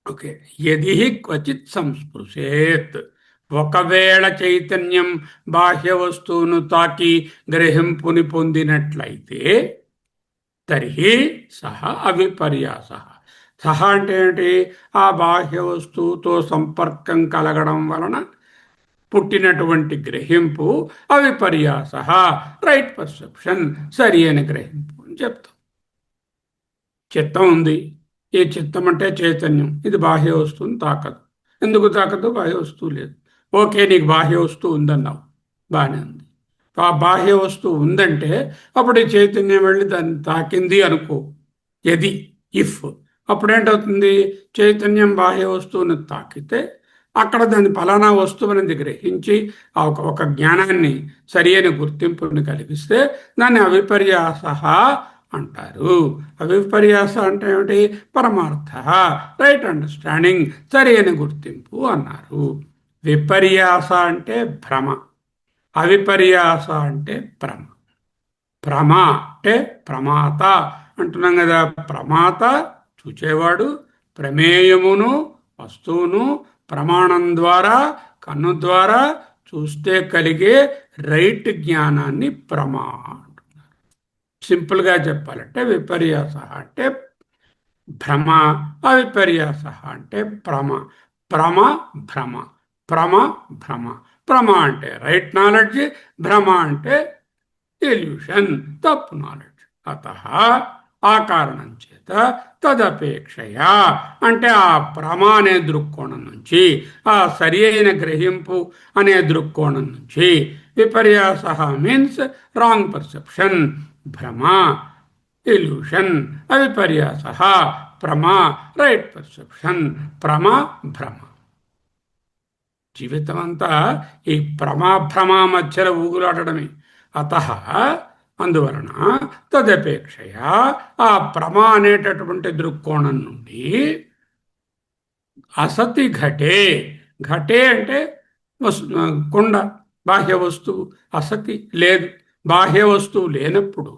ఓకే. యది క్వచిత్ సంస్పృశేత్, ఒకవేళ చైతన్యం బాహ్య వస్తువును తాకి గ్రహింపుని పొందినట్లయితే, తర్హి సహ అవిపర్యాస. సహ అంటే ఏంటి? ఆ బాహ్య వస్తువుతో సంపర్కం కలగడం వలన పుట్టినటువంటి గ్రహింపు అవిపర్యాస, రైట్ పర్సెప్షన్, సరి అయిన గ్రహింపు అని చెప్తాం. చిత్తం ఉంది, ఈ చిత్తం అంటే చైతన్యం, ఇది బాహ్య వస్తువుని తాకదు. ఎందుకు తాకదు? బాహ్య వస్తువు లేదు. ఓకే, నీకు బాహ్య వస్తువు ఉందన్నావు, బాగానే ఉంది. ఆ బాహ్య వస్తువు ఉందంటే అప్పుడు ఈ చైతన్యం వెళ్ళి దాన్ని తాకింది అనుకో. ఎది ఇఫ్ అప్పుడేంటవుతుంది? చైతన్యం బాహ్య వస్తువుని తాకితే అక్కడ దాని ఫలానా వస్తువు అనేది గ్రహించి ఒక జ్ఞానాన్ని, సరి అయిన గుర్తింపుని కలిగిస్తే దాన్ని అవిపర్యాస అంటారు. అవిపర్యాస అంటే ఏమిటి? పరమార్థ, రైట్ అండర్స్టాండింగ్, సరి అయిన గుర్తింపు అన్నారు. విపర్యాస అంటే భ్రమ, అవిపర్యాస అంటే భ్రమ. భ్రమ అంటే ప్రమాత అంటున్నాం కదా. ప్రమాత చూచేవాడు, ప్రమేయమును వస్తువును ప్రమాణం ద్వారా, కన్ను ద్వారా చూస్తే కలిగే రైట్ జ్ఞానాన్ని ప్రమా అంటున్నారు. సింపుల్గా చెప్పాలంటే విపర్యాస అంటే భ్రమ, అవిపర్యాస అంటే భ్రమ. భ్రమ భ్రమ, భ్రమ భ్రమ. భ్రమ అంటే రైట్ నాలెడ్జ్, భ్రమ అంటే ఇల్యూషన్, తప్పు నాలెడ్జ్. అత ఆ కారణం చేత తదపేక్షయా అంటే ఆ భ్రమ అనే దృక్కోణం నుంచి, ఆ సరి అయిన గ్రహింపు అనే దృక్కోణం నుంచి, విపర్యాస మీన్స్ రాంగ్ పర్సెప్షన్, భ్రమ ఇల్యూషన్, అవిపర్యాస ప్రమ రైట్ పర్సెప్షన్, ప్రమ భ్రమ. జీవితం అంతా ఈ ప్రమాభ్రమ మధ్యలో ఊగులాడడమే. అత అందువలన తదపేక్షయ ఆ ప్రమ అనేటటువంటి దృక్కోణం నుండి అసతి ఘటే, ఘటే అంటే కుండ, బాహ్య వస్తువు, అసతి లేదు, బాహ్య వస్తువు లేనప్పుడు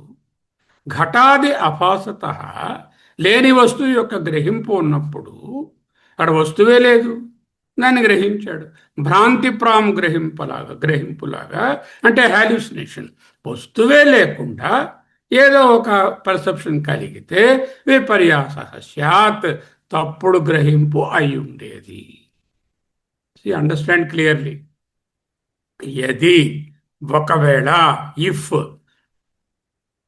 ఘటాది అభాసత, లేని వస్తువు యొక్క గ్రహింపు ఉన్నప్పుడు అక్కడ వస్తువే లేదు, దాన్ని గ్రహించాడు. భ్రాంతిప్రాం గ్రహింపులాగా అంటే హాల్యూసినేషన్. వస్తువే లేకుండా ఏదో ఒక పర్సెప్షన్ కలిగితే విపర్యాస స్యాత్, తప్పుడు గ్రహింపు అయి ఉండేది. Understand clearly. యది ఒకవేళ, ఇఫ్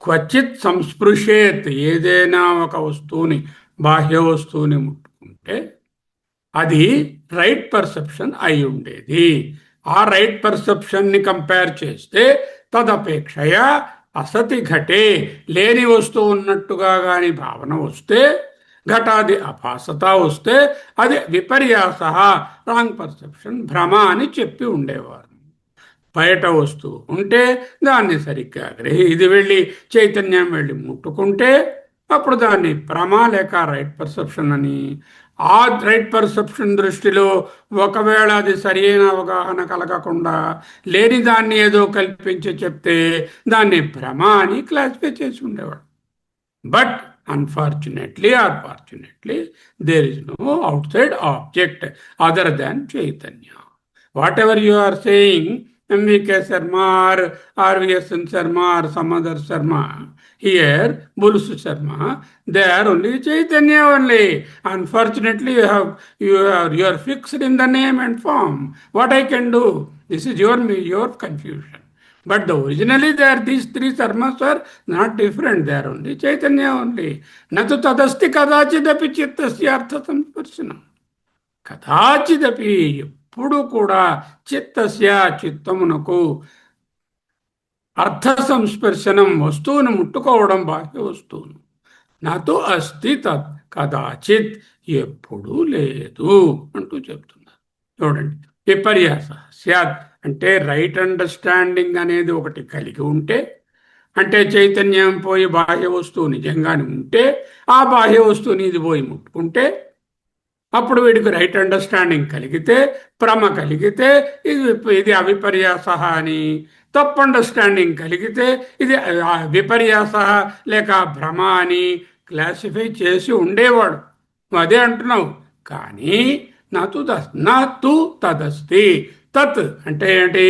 క్వచిత్ సంస్పృశేత్, ఏదైనా ఒక వస్తువుని, బాహ్య వస్తువుని ముట్టుకుంటే అది రైట్ పర్సెప్షన్ అయి ఉండేది. ఆ రైట్ పర్సెప్షన్ని కంపేర్ చేస్తే తదపేక్షయ అసతి ఘటే, లేని వస్తువు ఉన్నట్టుగా కానీ భావన వస్తే, ఘటాది అభాసత వస్తే అది విపర్యాస, రాంగ్ పర్సెప్షన్, భ్రమ అని చెప్పి ఉండేవారు. బయట వస్తువు ఉంటే దాన్ని సరిగ్గా ఇది వెళ్ళి చైతన్యం వెళ్ళి ముట్టుకుంటే అప్పుడు దాన్ని భ్రమ లేక రైట్ పర్సెప్షన్ అని, ఆ రైట్ పర్సెప్షన్ దృష్టిలో ఒకవేళ అది సరైన అవగాహన కలగకుండా లేని దాన్ని ఏదో కల్పించి చెప్తే దాన్ని భ్రమ అని క్లాసిఫై చేసి ఉండేవాడు. But unfortunately or fortunately, there is no outside object other than Chaitanya. Whatever you are saying, MVK Sharma or RVSN Sharma or some other Sharma, here, Bulusu Sharma, they are only Chaitanya only. Unfortunately, you are fixed in the name and form. What I can do? This is your confusion. But originally these three sarmas are not different. They are only Chaitanya only. Natu tadasti kadachidapi chittasya artha samsparshanam. కదాచిదపి ఎప్పుడు కూడా చిత్తస్య చిత్తమునకు అర్థ సంస్పర్శనం వస్తువును ముట్టుకోవడం బాహ్య వస్తువును నాతో అస్తి తత్ కదాచిత్ ఎప్పుడూ లేదు అంటూ చెప్తున్నారు. చూడండి, విపర్యాస స్యాత్ అంటే రైట్ అండర్స్టాండింగ్ అనేది ఒకటి కలిగి ఉంటే, అంటే చైతన్యం పోయి బాహ్య వస్తువు నిజంగానే ఉంటే, ఆ బాహ్య వస్తువుని ఇది పోయి ముట్టుకుంటే, అప్పుడు వీడికి రైట్ అండర్స్టాండింగ్ కలిగితే, భ్రమ కలిగితే ఇది అవిపర్యాస అని, తప్పు అండర్స్టాండింగ్ కలిగితే ఇది విపర్యాస లేక భ్రమ అని క్లాసిఫై చేసి ఉండేవాడు. నువ్వు అదే అంటున్నావు. కానీ నాతు తదస్తి. తత్ అంటే ఏంటి?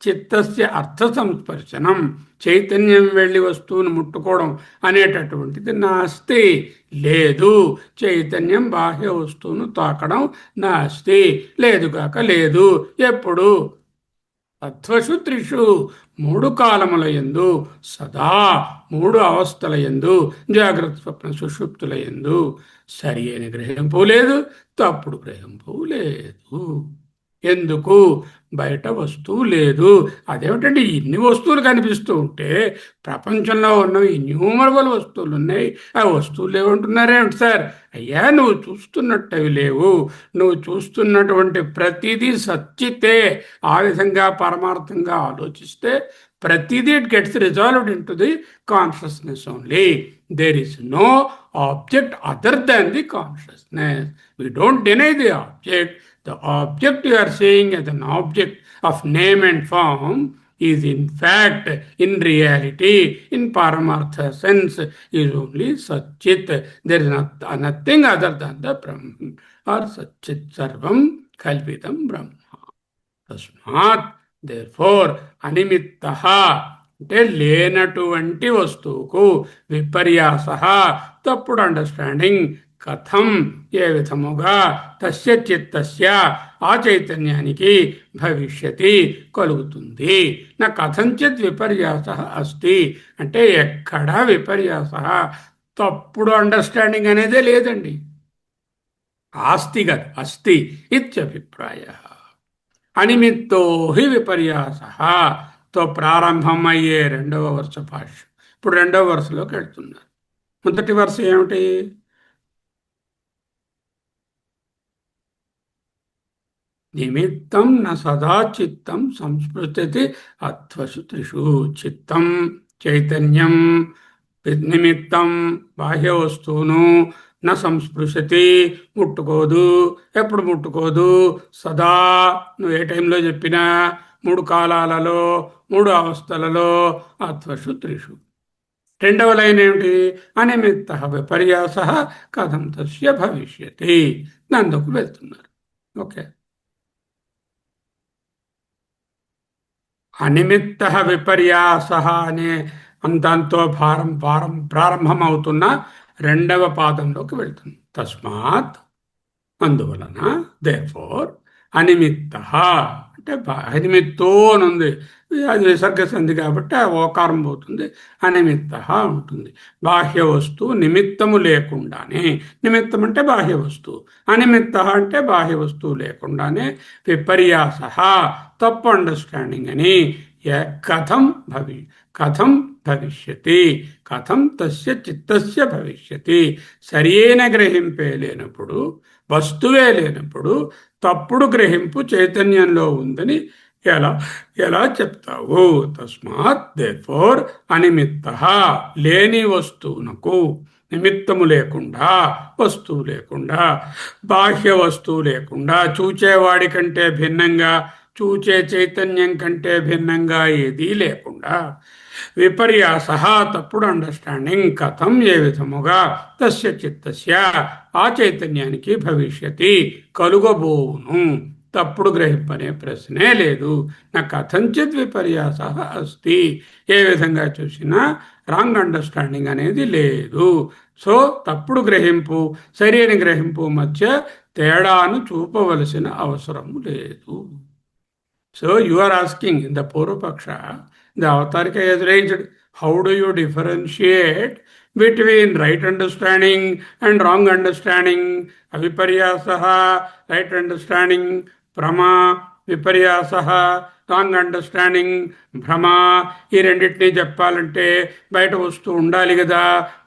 చిత్తస్య అర్థ సంస్పర్శనం, చైతన్యం వెళ్ళి వస్తువును ముట్టుకోవడం అనేటటువంటిది నాస్తి, లేదు. చైతన్యం బాహ్య వస్తువును తాకడం నాస్తి, లేదు కాక లేదు. ఎప్పుడు? తత్వషు త్రిషు, మూడు కాలముల యందు, సదా మూడు అవస్థల యందు, జాగ్రత్త స్వప్న సుషుప్తుల యందు సరి అయిన గ్రహింపు లేదు, తప్పుడు గ్రహింపు లేదు. ఎందుకు? బయట వస్తువు లేదు. అదేమిటండి, ఇన్ని వస్తువులు కనిపిస్తూ ఉంటే ప్రపంచంలో ఉన్నవి ఇన్యూమరబుల్ వస్తువులు ఉన్నాయి, ఆ వస్తువులు ఏమంటున్నారేమిటి సార్? అయ్యా, నువ్వు చూస్తున్నట్టు అవి లేవు. నువ్వు చూస్తున్నటువంటి ప్రతిదీ సచ్చితే, ఆ విధంగా పరమార్థంగా ఆలోచిస్తే ప్రతిదీ it gets resolved into the consciousness only. There is no object other than the consciousness. We don't deny the object. The object you are saying as an object of name and form is in fact, in reality, in Paramartha sense, is only Satchit. There is nothing other than the Brahman or Satchit Sarvam Kalpitam Brahma. Tasmat, therefore, Animittaha, అంటే లేనటువంటి వస్తువుకు విపర్యాస, తప్పుడు understanding, కథం ఏ విధముగా, తస్య చిత్తస్య ఆ చైతన్యానికి భవిష్యతి కలుగుతుంది. నా కథంచిత్ విపర్యాస అస్తి అంటే ఎక్కడా విపర్యాస, తప్పుడు అండర్స్టాండింగ్ అనేదే లేదండి. ఆస్తి కాదు, అస్తి ఇత్యభిప్రాయ. అనిమిత్తో హి విపర్యాస తో ప్రారంభమయ్యే రెండవ వరుస భాష్యం. ఇప్పుడు రెండవ వరుసలోకి వెళ్తున్నారు. మొదటి వరుస ఏమిటి? నిమిత్తం న సదా చిత్తం సంస్పృశతి అత్వసు త్రిషు. చిత్తం చైతన్యం నిమిత్తం బాహ్య వస్తువును న సంస్పృశతి ముట్టుకోదు. ఎప్పుడు ముట్టుకోదు? సదా, నువ్వు ఏ టైంలో చెప్పినా, మూడు కాలాలలో, మూడు అవస్థలలో, అత్వసు త్రిషు. రెండవ లైన్ ఏమిటి? అనిమిత్త విపర్యాస కథం తస్య భవిష్యతి. నందుకు వెళ్తున్నారు. ఓకే, అనిమిత్త విపర్యాస అనే అంతంతో ప్రారంభమవుతున్న రెండవ పాదంలోకి వెళ్తుంది. తస్మాత్, అందువలన, దేర్ఫోర్, అనిమిత్త అంటే అనిమిత్తో అని ఉంది, అది విసర్గ సంధి కాబట్టి ఓకారం పోతుంది, అనిమిత్త ఉంటుంది. బాహ్య వస్తువు నిమిత్తము లేకుండానే, నిమిత్తం అంటే బాహ్య వస్తువు, అనిమిత్త అంటే బాహ్య వస్తువు లేకుండానే, విపర్యాస తప్పు అండర్స్టాండింగ్ అని, కథం భవిష్యతి, కథం తస్య చిత్తస్య భవిష్యతి. సరియైన గ్రహింపే లేనప్పుడు, వస్తువే లేనప్పుడు తప్పుడు గ్రహింపు చైతన్యంలో ఉందని ఎలా చెప్తావు? తస్మాత్ దేర్ఫోర్ అనిమిత్త, లేని వస్తువునకు, నిమిత్తము లేకుండా, వస్తువు లేకుండా, బాహ్య వస్తువు లేకుండా, చూచేవాడి కంటే భిన్నంగా, చూచే చైతన్యం కంటే భిన్నంగా ఏదీ లేకుండా, విపర్యాస తప్పుడు అండర్స్టాండింగ్ కథం ఏ విధముగా తస్య చిత్తస్య ఆ చైతన్యానికి భవిష్యతి కలుగబోవును. తప్పుడు గ్రహింపనే ప్రశ్నే లేదు. నా కథంచిత్ విపర్యాస అస్తి. ఏ విధంగా చూసినా రాంగ్ అండర్స్టాండింగ్ అనేది లేదు. సో తప్పుడు గ్రహింపు సరైన గ్రహింపు మధ్య తేడాను చూపవలసిన అవసరము లేదు. So you are asking in the Purvapaksha, the Avatarika has raised, how do you differentiate between right understanding and wrong understanding? Aviparyasaha, right understanding, Brahma, Viparyasaha, wrong understanding, భ్రమ. ఈ రెండింటినీ చెప్పాలంటే బయట వస్తువు ఉండాలి కదా,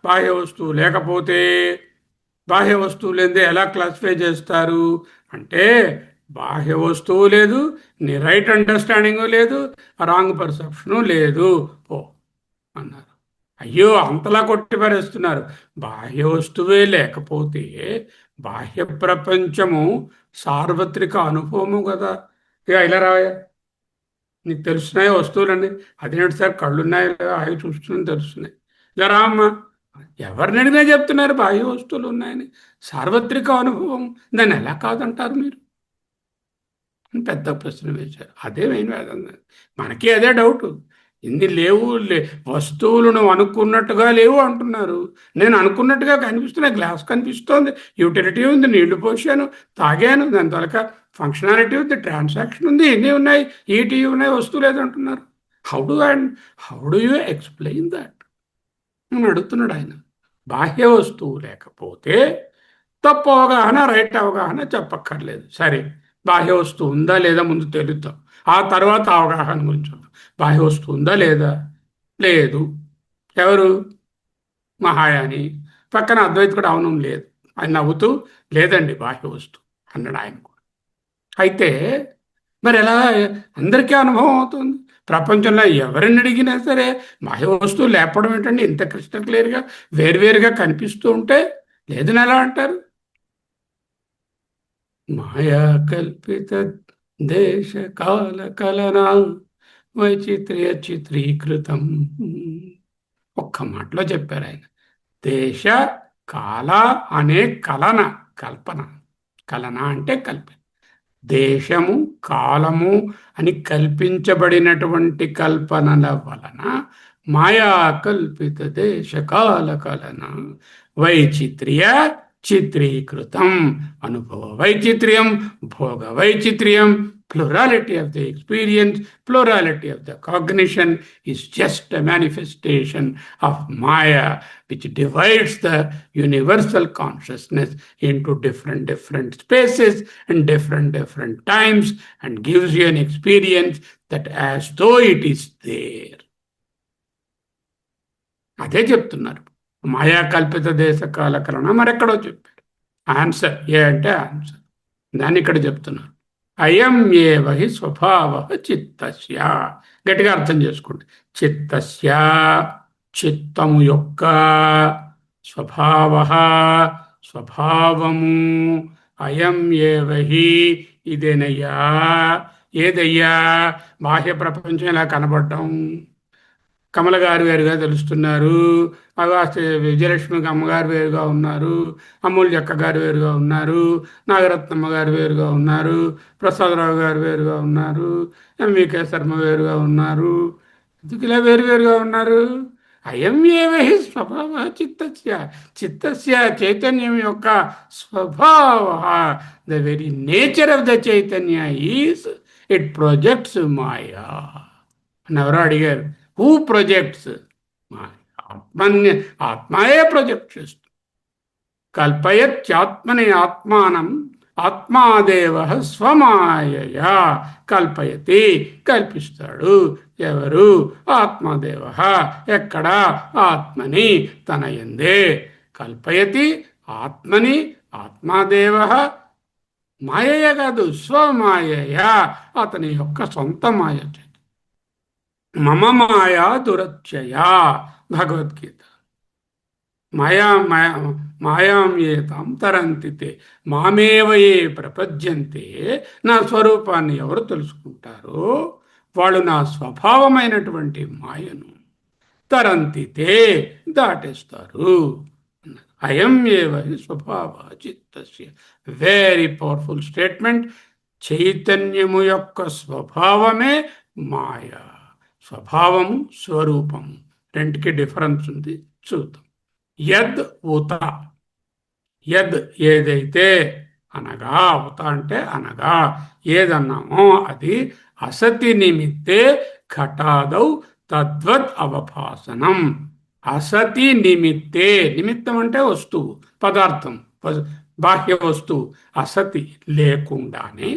బాహ్య వస్తువు లేకపోతే బాహ్య వస్తువు లేదే ఎలా క్లాసిఫై చేస్తారు అంటే, బాహ్య వస్తువు లేదు, నీ రైట్ అండర్స్టాండింగు లేదు, రాంగ్ పర్సెప్షను లేదు ఓ అన్నారు. అయ్యో అంతలా కొట్టిపరేస్తున్నారు. బాహ్య వస్తువే లేకపోతే బాహ్య ప్రపంచము సార్వత్రిక అనుభవము కదా. ఇక ఇలా రావయ్యా, నీకు తెలుస్తున్నాయి వస్తువులండి. అదేంటి సార్, కళ్ళున్నాయి అవి చూస్తున్నాయి తెలుస్తున్నాయి. ఇలా రామ్మ, ఎవరిని అడిగినా చెప్తున్నారు బాహ్య వస్తువులు ఉన్నాయని. సార్వత్రిక అనుభవం, దాన్ని ఎలా కాదంటారు మీరు అని పెద్ద ప్రశ్న వేశారు. అదే మెయిన్ వేదంగా మనకి అదే డౌట్. ఇన్ని లేవు, వస్తువులు నువ్వు అనుకున్నట్టుగా లేవు అంటున్నారు. నేను అనుకున్నట్టుగా కనిపిస్తున్నా, గ్లాస్ కనిపిస్తోంది, యూటిలిటీ ఉంది, నీళ్లు పోసాను, తాగాను, దాని తలక ఫంక్షనాలిటీ ఉంది, ట్రాన్సాక్షన్ ఉంది, ఇన్ని ఉన్నాయి, ఈటీ ఉన్నాయి, వస్తువు లేదంటున్నారు. How do you explain that అని అడుగుతున్నాడు ఆయన. బాహ్య వస్తువు లేకపోతే తప్పు అవగాహన రైట్ అవగాహన చెప్పక్కర్లేదు. సరే, బాహ్య వస్తువు ఉందా లేదా ముందు తెలుద్దాం, ఆ తర్వాత అవగాహన గురించి చూద్దాం. బాహ్య వస్తువు ఉందా లేదా? లేదు. ఎవరు? మహాయాని. పక్కన అద్వైత కూడా అవును లేదు. ఆయన నవ్వుతూ లేదండి బాహ్య వస్తువు అన్నాడు ఆయన కూడా. అయితే మరి ఎలా అందరికీ అనుభవం అవుతుంది? ప్రపంచంలో ఎవరిని అడిగినా సరే బాహ్య వస్తువు లేపడం ఏంటండి ఇంత క్రిస్టల్ క్లియర్గా వేరువేరుగా కనిపిస్తూ ఉంటే లేదని ఎలా అంటారు? మాయా కల్పిత దేశ కాల కలనా వైచిత్ర్య చిత్రీకృతం. ఒక్క మాటలో చెప్పారు ఆయన. దేశ కాల అనే కలన, కల్పన. కలన అంటే కల్పన. దేశము కాలము అని కల్పించబడినటువంటి కల్పనల వలన మాయా కల్పిత దేశ కాల కలన వైచిత్ర్య చిత్రీకృతం. అనుభవ వైచిత్ర్యం, భోగ వైచిత్ర్యం, plurality of the experience, plurality of the cognition is just a manifestation of Maya, which divides the universal consciousness into different spaces and different times and gives you an experience that as though it is there. అదే చెప్తున్నారు. మాయా కల్పిత దేశ కాలకరణ మరెక్కడో చెప్పారు. Answer ఏ అంటే answer, దాన్ని ఇక్కడ చెప్తున్నారు. అయం ఏవ హి స్వభావ చిత్తస్య. గట్టిగా అర్థం చేసుకోండి. చిత్తస్య, చిత్తము యొక్క, స్వభావ, స్వభావము, అయం ఏవ హి ఇదేనయ్యా. ఏదయ్యా? బాహ్య ప్రపంచం ఇలా కనబడటం, కమల గారు వేరుగా తెలుస్తున్నారు, విజయలక్ష్మికి అమ్మగారు వేరుగా ఉన్నారు, అమూల్య అక్క గారు వేరుగా ఉన్నారు, నాగరత్నమ్మ గారు వేరుగా ఉన్నారు, ప్రసాదరావు గారు వేరుగా ఉన్నారు, ఎంవికే శర్మ వేరుగా ఉన్నారు. ఎందుకు ఇలా వేరువేరుగా ఉన్నారు? అయం ఏవ హి స్వభావ చిత్తస్య. చిత్తస్య చైతన్యం యొక్క స్వభావ, the very nature of the చైతన్య ఈస్ ఇట్ ప్రొజెక్ట్స్ మాయా అని ఎవరో అడిగారు. Who projects? ఆత్మని, ఆత్మాయే ప్రొజెక్ట్ చేస్తుంది. కల్పయత్యాత్మని ఆత్మానం ఆత్మాదేవ స్వమాయయా కల్పయతి. కల్పిస్తాడు. ఎవరు? ఆత్మదేవ. ఎక్కడ? ఆత్మని, తన యందే. కల్పయతి ఆత్మని ఆత్మాదేవ, మాయయ కాదు, స్వమాయయ, అతని యొక్క సొంత మాయ. మమ మాయా దురత్యయ, భగవద్గీత. మాయా మాయా మాయాం ఏతాం తరంతి తే మామేవ ఏ ప్రపద్యంతే. నా స్వరూపాన్ని ఎవరు తెలుసుకుంటారో వాళ్ళు నా స్వభావమైనటువంటి మాయను తరంతి తే దాటేస్తారు. అయం ఏవ హి స్వభావ చిత్తస్య. Very powerful statement. చైతన్యము యొక్క స్వభావమే మాయ. స్వభావము స్వరూపము రెండుకి డిఫరెన్స్ ఉంది, చూద్దాం. యద్ ఉత, యద్ ఏదైతే, అనగా, ఉత అంటే అనగా, ఏదన్నామో అది అసతి నిమిత్తే ఘటాదౌ తద్వత్ అవభాసనం. అసతి నిమిత్తే, నిమిత్తం అంటే వస్తువు, పదార్థం, బాహ్య వస్తువు. అసతి లేకుండానే,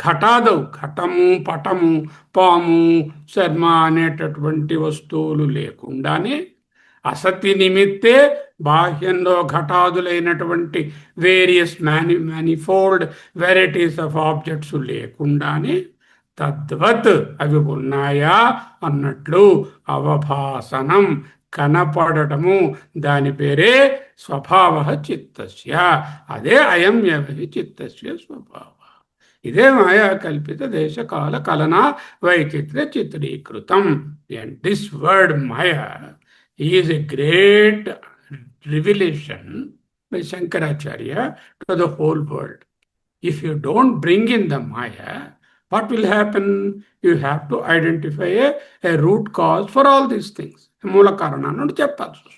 ఘటాదవు ఘటము, పటము, పాము, శర్మ అనేటటువంటి వస్తువులు లేకుండానే, అసతి నిమిత్తే బాహ్యంలో ఘటాదులైనటువంటి various manifold varieties of objects లేకుండానే, తద్వత్ అవి ఉన్నాయా అన్నట్లు అవభాసనం కనపడటము, దాని పేరే స్వభావ చిత్తస్య. అదే అయం యవహి చిత్తస్య స్వభావ. ఇదే మాయా కల్పిత దేశకాల కలనా వైచిత్ర్య చిత్రీకృతం. అండ్ దిస్ వర్డ్ మాయా is a great revelation by Shankaracharya to the whole world. If you don't bring in the Maya, what will happen? You have to identify a root cause for all these things. మూల కారణాన్ని చెప్పాల్సి వస్తుంది.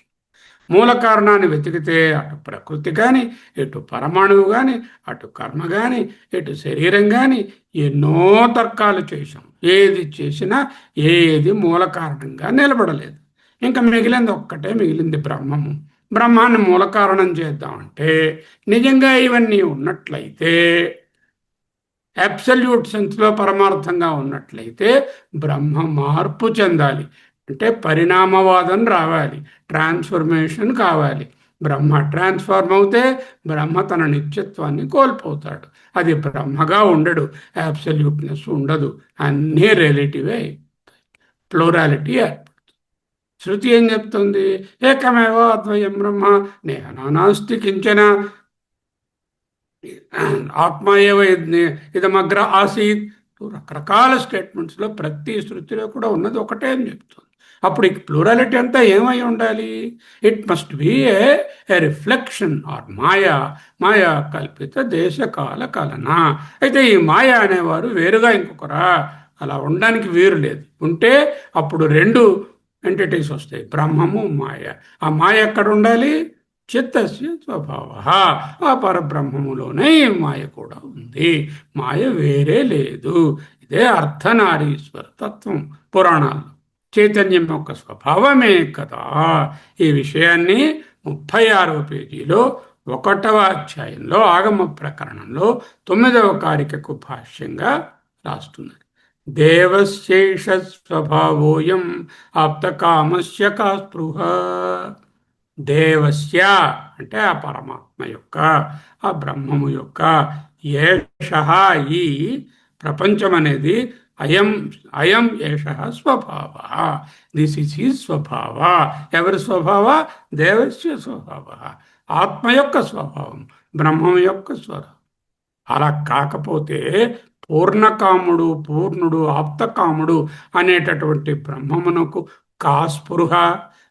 మూల కారణాన్ని వెతికితే అటు ప్రకృతి కానీ, ఇటు పరమాణువు కానీ, అటు కర్మ కానీ, ఇటు శరీరం కానీ, ఎన్నో తర్కాలు చేశాం. ఏది చేసినా ఏది మూల కారణంగా నిలబడలేదు. ఇంకా మిగిలింది ఒక్కటే మిగిలింది, బ్రహ్మము. బ్రహ్మాన్ని మూల కారణం చేద్దామంటే, నిజంగా ఇవన్నీ ఉన్నట్లయితే, అబ్సల్యూట్ సెన్స్లో పరమార్థంగా ఉన్నట్లయితే, బ్రహ్మ మార్పు చెందాలి. అంటే పరిణామవాదం రావాలి, ట్రాన్స్ఫర్మేషన్ కావాలి. బ్రహ్మ ట్రాన్స్ఫార్మ్ అవుతే బ్రహ్మ తన నిత్యత్వాన్ని కోల్పోతాడు. అది బ్రహ్మగా ఉండడు, అబ్సల్యూట్నెస్ ఉండదు, అన్నీ రిలేటివే, ప్లూరాలిటీ ఏర్పడుతుంది. శృతి ఏం చెప్తుంది? ఏకమేవ అద్వయం బ్రహ్మ నేహ నానాస్తి కించన ఆత్మ ఏవ ఇదమగ్ర ఆసీత్. రకరకాల స్టేట్మెంట్స్లో ప్రతి శృతిలో కూడా ఉన్నది ఒకటే అని చెప్తుంది. అప్పుడు ఈ ప్లూరాలిటీ అంతా ఏమై ఉండాలి? It must be a reflection or మాయా. మాయా కల్పిత దేశకాల కలన. అయితే ఈ మాయా అనేవారు వేరుగా ఇంకొకరా? అలా ఉండడానికి వీరు లేదు. ఉంటే అప్పుడు రెండు ఎంటిటీస్ వస్తాయి, బ్రహ్మము మాయ. ఆ మాయ ఎక్కడ ఉండాలి? చిత్తస్య స్వభావ. ఆ పరబ్రహ్మములోనే మాయ కూడా ఉంది, మాయ వేరే లేదు. ఇదే అర్ధనారీశ్వర తత్వం పురాణాల్లో. చైతన్యం యొక్క స్వభావమే కదా. ఈ విషయాన్ని 36వ పేజీలో 1వ అధ్యాయంలో ఆగమ ప్రకరణంలో 9వ కారికకు భాష్యంగా రాస్తున్నారు. దేవశేష స్వభావోయం ఆప్తకామస్య కా స్పృహ. దేవస్య అంటే ఆ పరమాత్మ యొక్క, ఆ బ్రహ్మము యొక్క, ఏష ఈ ప్రపంచం అనేది అయం అయం ఏష స్వభావ. దిస్ ఇస్ హి స్వభావ. ఎవరి స్వభావ? దేవస్య స్వభావ. ఆత్మ యొక్క స్వభావం, బ్రహ్మం యొక్క స్వరం. అలా కాకపోతే పూర్ణకాముడు, పూర్ణుడు, ఆప్తకాముడు అనేటటువంటి బ్రహ్మమునకు కాస్పృహ,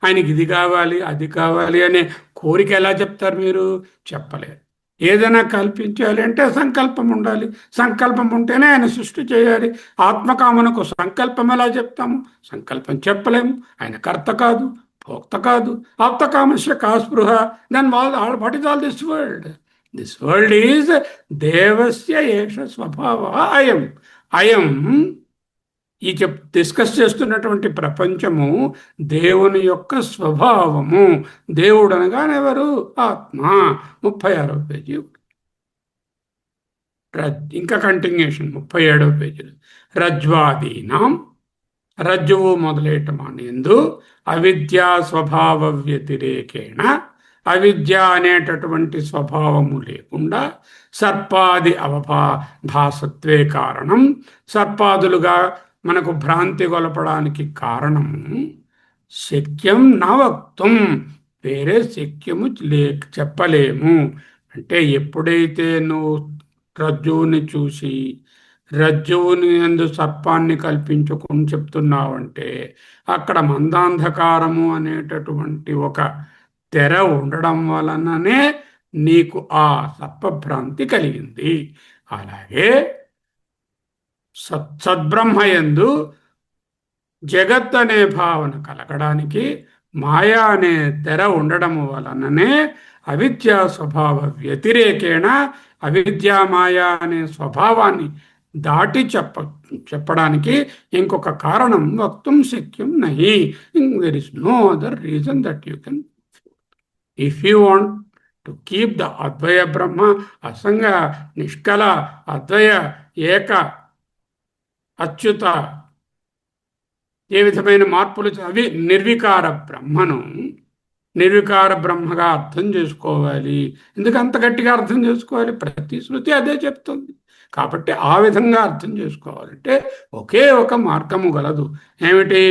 ఆయనకి ఇది కావాలి అది కావాలి అనే కోరిక ఎలా చెప్తారు మీరు? చెప్పలేరు. ఏదైనా కల్పించాలి అంటే సంకల్పం ఉండాలి. సంకల్పం ఉంటేనే ఆయన సృష్టి చేయాలి. ఆత్మకామనకు సంకల్పం ఎలా చెప్తాము? సంకల్పం చెప్పలేము. ఆయన కర్త కాదు, భోక్త కాదు. ఆప్తకామస్య కాస్పృహ. Then what is all this world? This world is దేవస్య ఏష స్వభావ అయం. అయం ఈ డిస్కస్ చేస్తున్నటువంటి ప్రపంచము దేవుని యొక్క స్వభావము. దేవుడు అనగానెవరు? ఆత్మ. 36వ పేజీ. ఇంకా కంటిన్యూషన్ 37వ పేజీలో. రజ్వాదీనాం, రజ్జువు మొదలైటమానందు అవిద్యా స్వభావ వ్యతిరేకేణ, అవిద్య అనేటటువంటి స్వభావము లేకుండా సర్పాది భాసత్వే కారణం, సర్పాదులుగా మనకు భ్రాంతి గొలపడానికి కారణము శక్యం నా వక్తుం, వేరే శక్యము చెప్పలేము. అంటే ఎప్పుడైతే నువ్వు రజ్జువుని చూసి రజ్జువుని యందు సర్పాన్ని కల్పించుకుని చెప్తున్నావంటే అక్కడ మందాంధకారము అనేటటువంటి ఒక తెర ఉండడం వలననే నీకు ఆ సర్పభ్రాంతి కలిగింది. అలాగే సద్బ్రహ్మయందు జగత్ అనే భావన కలగడానికి మాయా అనే తెర ఉండడం వలననే అవిద్యా స్వభావ వ్యతిరేకేణ అవిద్యా మాయా అనే స్వభావాన్ని దాటి చెప్పడానికి ఇంకొక కారణం వక్తుం శక్యం నహి. There is no other reason that you can. If you want to keep the అద్వయ బ్రహ్మ, అసంగ నిష్కల అద్వయ ఏక అచ్యుత ఏ విధమైన మార్పులు అవి నిర్వికార బ్రహ్మను నిర్వికార బ్రహ్మగా అర్థం చేసుకోవాలి. ఎందుకు అంత గట్టిగా అర్థం చేసుకోవాలి? ప్రతి శృతి అదే చెప్తుంది. కాబట్టి ఆ విధంగా అర్థం చేసుకోవాలంటే ఒకే ఒక మార్గము గలదు. ఏమిటి?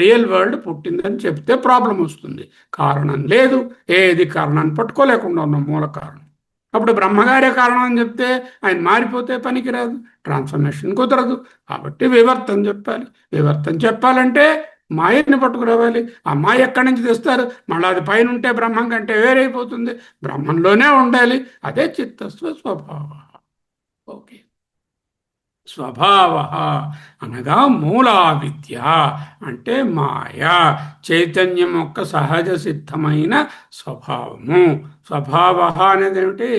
రియల్ వరల్డ్ పుట్టిందని చెప్తే ప్రాబ్లం వస్తుంది. కారణం లేదు, ఏది కారణాన్ని పట్టుకోలేకుండా ఉన్న మూల కారణం. అప్పుడు బ్రహ్మగారే కారణం అని చెప్తే ఆయన మారిపోతే పనికిరాదు, ట్రాన్స్ఫర్మేషన్ కుదరదు. కాబట్టి వివర్తం చెప్పాలి. వివర్తం చెప్పాలంటే మాయని పట్టుకురావాలి. ఆ మాయ ఎక్కడి నుంచి తెస్తారు? మళ్ళీ అది పైన ఉంటే బ్రహ్మం కంటే వేరైపోతుంది. బ్రహ్మంలోనే ఉండాలి. అదే చిత్తస్వ స్వభావ. ఓకే. స్వభావ అనగా మూలా విద్య అంటే మాయ, చైతన్యం యొక్క సహజ సిద్ధమైన స్వభావము. స్వభావ అనేది ఏమిటి?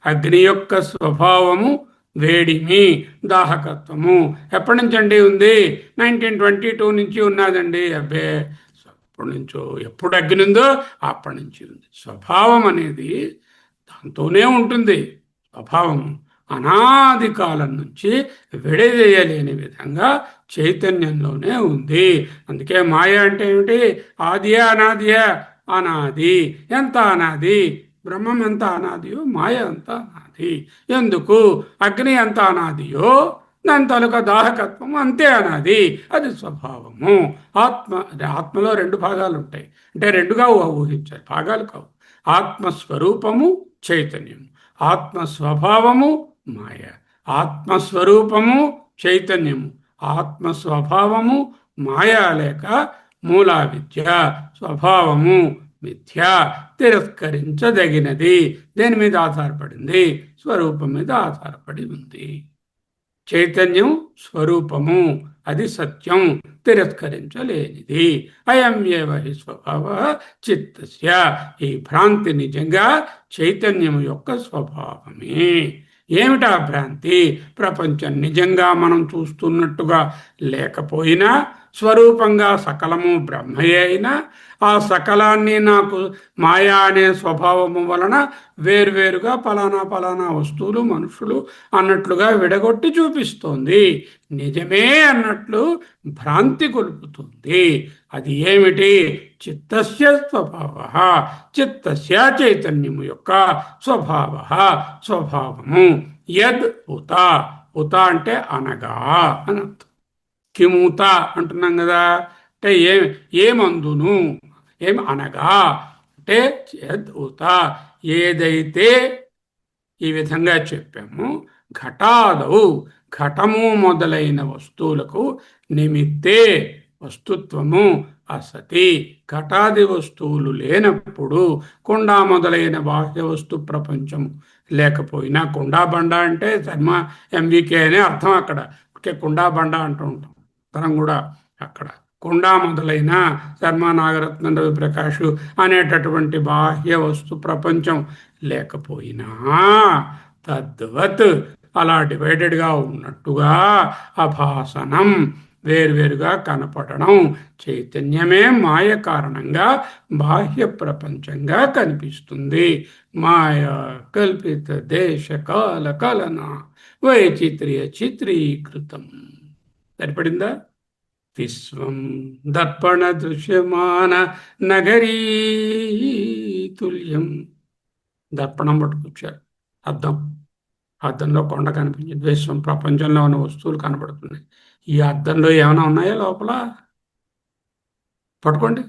అగ్ని యొక్క స్వభావము వేడిమి, దాహకత్వము. ఎప్పటి నుంచి అండి ఉంది? 1922 నుంచి ఉన్నదండి. అబ్బే, ఎప్పటి నుంచో, ఎప్పుడు అగ్ని ఉందో అప్పటి నుంచి ఉంది. స్వభావం అనేది దాంతోనే ఉంటుంది. స్వభావము అనాది కాలం నుంచి విడదీయలేని విధంగా చైతన్యంలోనే ఉంది. అందుకే మాయ అంటే ఏమిటి? ఆదియా అనాదియా? అనాది. ఎంత అనాది? బ్రహ్మం ఎంత అనాదియో మాయ అంత అనాది. ఎందుకు? అగ్ని ఎంత అనాదియో దాని తాలూకా దాహకత్వం అంతే అనాది. అది స్వభావము. ఆత్మలో రెండు భాగాలు ఉంటాయి. అంటే రెండుగా ఊహించాలి, భాగాలు కావు. ఆత్మస్వరూపము చైతన్యము, ఆత్మస్వభావము మాయ. ఆత్మస్వరూపము చైతన్యము, ఆత్మస్వభావము మాయ లేక మూలా విద్య. స్వభావము మిథ్య, తిరస్కరించదగినది. దేని మీద ఆధారపడింది? స్వరూపం మీద ఆధారపడి ఉంది. చైతన్యం స్వరూపము, అది సత్యం, తిరస్కరించలేనిది. అయం ఏవ హి స్వభావ చిత్తస్య. ఈ భ్రాంతి నిజంగా చైతన్యం యొక్క స్వభావమే. ఏమిటా భ్రాంతి? ప్రపంచం నిజంగా మనం చూస్తున్నట్టుగా లేకపోయినా, స్వరూపంగా సకలము బ్రహ్మయే అయినా, ఆ సకలాన్ని నాకు మాయా అనే స్వభావము వలన వేరువేరుగా పలానా పలానా వస్తువులు, మనుషులు అన్నట్లుగా విడగొట్టి చూపిస్తోంది. నిజమే అన్నట్లు భ్రాంతి కొలుపుతుంది. అది ఏమిటి? చిత్తస్య స్వభావ, చిత్తస్య చైతన్యము యొక్క స్వభావ, స్వభావము. యద్ ఉత, ఉత అంటే అనగా అని అర్థం. కిముత అంటున్నాం కదా, అంటే ఏమందును, ఏమి అనగా అంటే యద్ ఉత, ఏదైతే ఈ విధంగా చెప్పాము. ఘటాదౌ, ఘటము మొదలైన వస్తువులకు నిమిత్తే వస్తుత్వము అసతి. ఘటాది వస్తువులు లేనప్పుడు కుండ మొదలైన బాహ్య వస్తు ప్రపంచం లేకపోయినా, కుండా బండ అంటే శర్మ ఎంవికే అనే అర్థం. అక్కడ ఓకే, కుండా బండ అంటూ ఉంటాం తనం కూడా. అక్కడ కుండా మొదలైన శర్మ, నాగరత్న, రవి ప్రకాష్ అనేటటువంటి బాహ్య వస్తు ప్రపంచం లేకపోయినా, తద్వత్ అలా డివైడెడ్గా ఉన్నట్టుగా అభాసనం, వేరువేరుగా కనపడడం, చైతన్యమే మాయ కారణంగా బాహ్య ప్రపంచంగా కనిపిస్తుంది. మాయ కల్పిత దేశ కాల కలన వైచిత్ర్య చిత్రీకృతం. సరిపడిందా? విశ్వం దర్పణ దృశ్యమాన నగరీ తుల్యం. దర్పణం పట్టుకొచ్చారు, అద్దం. అద్దంలో కొండ కనిపించింది. విశ్వం ప్రపంచంలో ఉన్న వస్తువులు కనబడుతున్నాయి. ఈ అద్దంలో ఏమైనా ఉన్నాయా లోపల? పట్టుకోండి.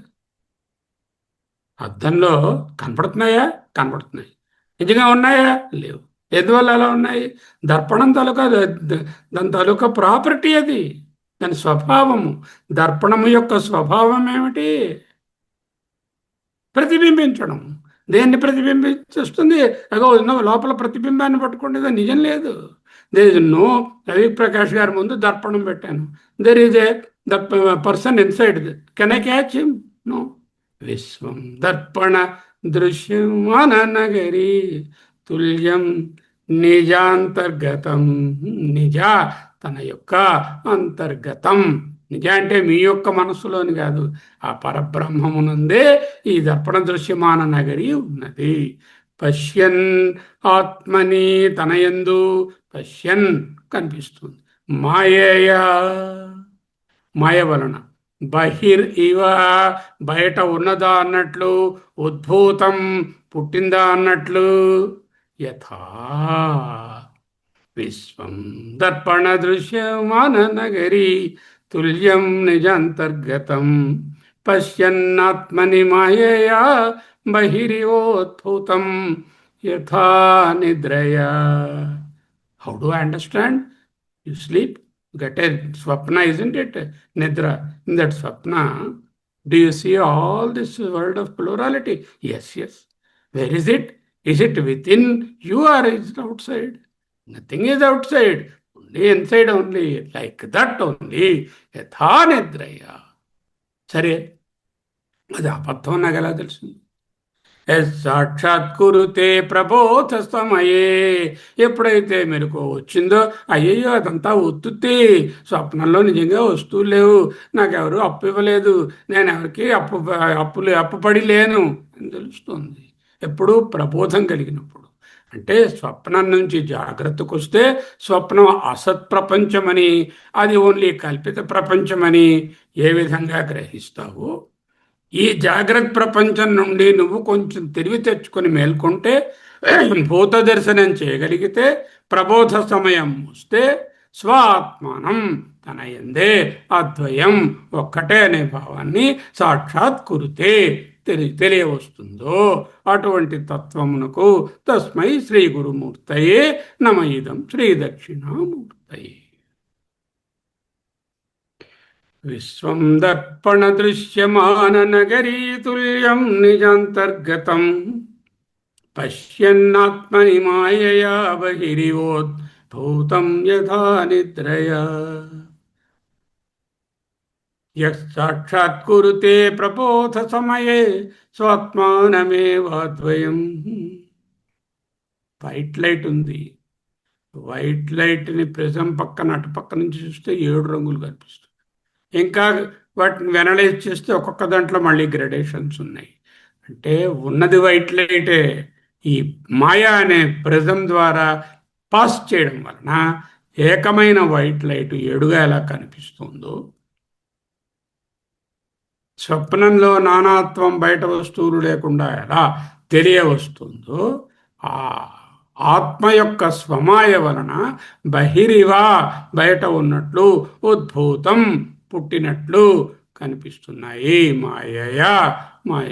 అద్దంలో కనపడుతున్నాయా? కనపడుతున్నాయి. నిజంగా ఉన్నాయా? లేవు. ఎందువల్ల అలా ఉన్నాయి? దర్పణం తాలూకా దాని తాలూకా ప్రాపర్టీ అది, దాని స్వభావము. దర్పణము యొక్క స్వభావం ఏమిటి? ప్రతిబింబించడం. దేన్ని ప్రతిబింబిస్తుంది? అగో లోపల ప్రతిబింబాన్ని పట్టుకోండి, అది నిజం లేదు. There is no. Ravi Prakash గారి ముందు దర్పణం పెట్టాను. There is a the person inside. Can I catch him? No. విశ్వం దర్పణ దృశ్యమాన నగరి తుల్యం నిజాంతర్గతం. నిజ తన యొక్క అంతర్గతం. నిజ అంటే మీ యొక్క మనస్సులోని కాదు, ఆ పరబ్రహ్మమునందే ఈ దర్పణ దృశ్యమాన నగరి ఉన్నది. పశ్యన్ ఆత్మని తనయందు, పశ్యన్ కనిపిస్తుంది. మాయయా మాయ వలన, బహిర్ ఇవ బయట ఉన్నదా అన్నట్లు, ఉద్భూతం పుట్టిందా అన్నట్లు, యథా విశ్వం దర్పణ దృశ్యమాన నగరి తుల్యం నిజాంతర్గతం పశ్యన్నాత్మని మాయయా బహిరివోద్భూతం యథా నిద్రయా. How do I understand? You sleep, get a swapna, isn't it? Nidra. In that swapna, do you see all this world of plurality? Yes, yes. Where is it? Is it within you or is it outside? Nothing is outside. Only inside only. Like that only. Yatha nidraya. సరే, అది అబద్ధం నాకు ఎలా తెలిసింది? సాక్షాత్కురుతే ప్రబోధ సమయే. ఎప్పుడైతే మెలకు వచ్చిందో, అయ్యయ్యో అదంతా ఒత్తుతే, స్వప్నంలో నిజంగా వస్తువులు లేవు, నాకెవరు అప్పు ఇవ్వలేదు, నేను ఎవరికి అప్పు పడి లేను అని తెలుస్తుంది. ఎప్పుడు ప్రబోధం కలిగినప్పుడు. అంటే స్వప్నం నుంచి జాగ్రత్తకు వస్తే స్వప్నం అసత్ ప్రపంచమని, అది ఓన్లీ కల్పిత ప్రపంచమని ఏ విధంగా గ్రహిస్తావో, ఈ జాగ్రత్త ప్రపంచం నుండి నువ్వు కొంచెం తెలివి తెచ్చుకొని మేల్కొంటే, భూత దర్శనం చేయగలిగితే, ప్రబోధ సమయం వస్తే స్వాత్మానం తన యందే అద్వయం ఒక్కటే అనే భావాన్ని సాక్షాత్కృతే తెలియవస్తుందో అటువంటి తత్వమునకు తస్మై శ్రీ గురుమూర్తయే నమ ఇదం శ్రీ దక్షిణామూర్తయే. విశ్వం దర్పణ దృశ్యమాన నగరీ తుల్యం నిజాంతర్గతం పశ్యన్నాత్మని మాయయా బహిరివోద్భూతం యథా నిద్రయా. సాక్షాత్కురుతే ప్రబోధ సమయే స్వాత్మానమేవాద్వయం. వైట్ లైట్ ఉంది. వైట్ లైట్ని ప్రిజం పక్కన అటు పక్క నుంచి చూస్తే 7 రంగులు కనిపిస్తాయి. ఇంకా వాటిని వెనలైజ్ చేస్తే ఒక్కొక్క దాంట్లో మళ్ళీ గ్రెడేషన్స్ ఉన్నాయి. అంటే ఉన్నది వైట్ లైటే. ఈ మాయా అనే ప్రిజం ద్వారా పాస్ చేయడం వలన ఏకమైన వైట్ లైట్ 7గా ఎలా కనిపిస్తుందో, స్వప్నంలో నానాత్వం బయట వస్తువులు లేకుండా ఎలా తెలియవస్తుందో, ఆ ఆత్మ యొక్క స్వమాయ వలన బహిరివా బయట ఉన్నట్లు, ఉద్భూతం పుట్టినట్లు కనిపిస్తున్నాయి. మాయయా మాయ.